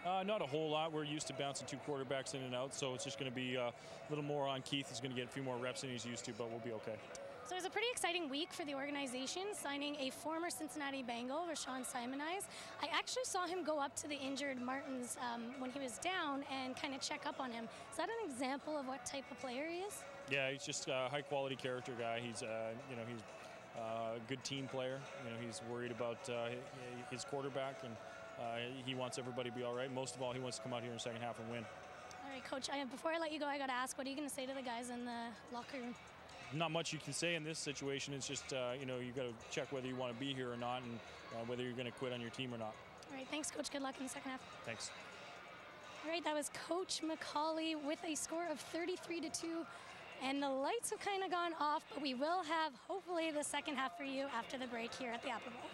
Not a whole lot. We're used to bouncing 2 quarterbacks in and out, so it's just going to be a little more on Keith. He's going to get a few more reps than he's used to, but we'll be okay. So it was a pretty exciting week for the organization, signing a former Cincinnati Bengal, Rashawn Simonize. I actually saw him go up to the injured Martins when he was down and kind of check up on him. Is that an example of what type of player he is? Yeah, he's just a high-quality character guy. He's, you know, he's a good team player. You know, he's worried about his quarterback, and he wants everybody to be all right. Most of all, he wants to come out here in the second half and win. All right, Coach, before I let you go, I got to ask, what are you going to say to the guys in the locker room? Not much you can say in this situation. It's just, you know, you got to check whether you want to be here or not, and whether you're going to quit on your team or not. All right, thanks, Coach. Good luck in the second half. Thanks. All right, that was Coach McCauley with a score of 33-2. And the lights have kind of gone off, but we will have, hopefully, the second half for you after the break here at the Apple Bowl.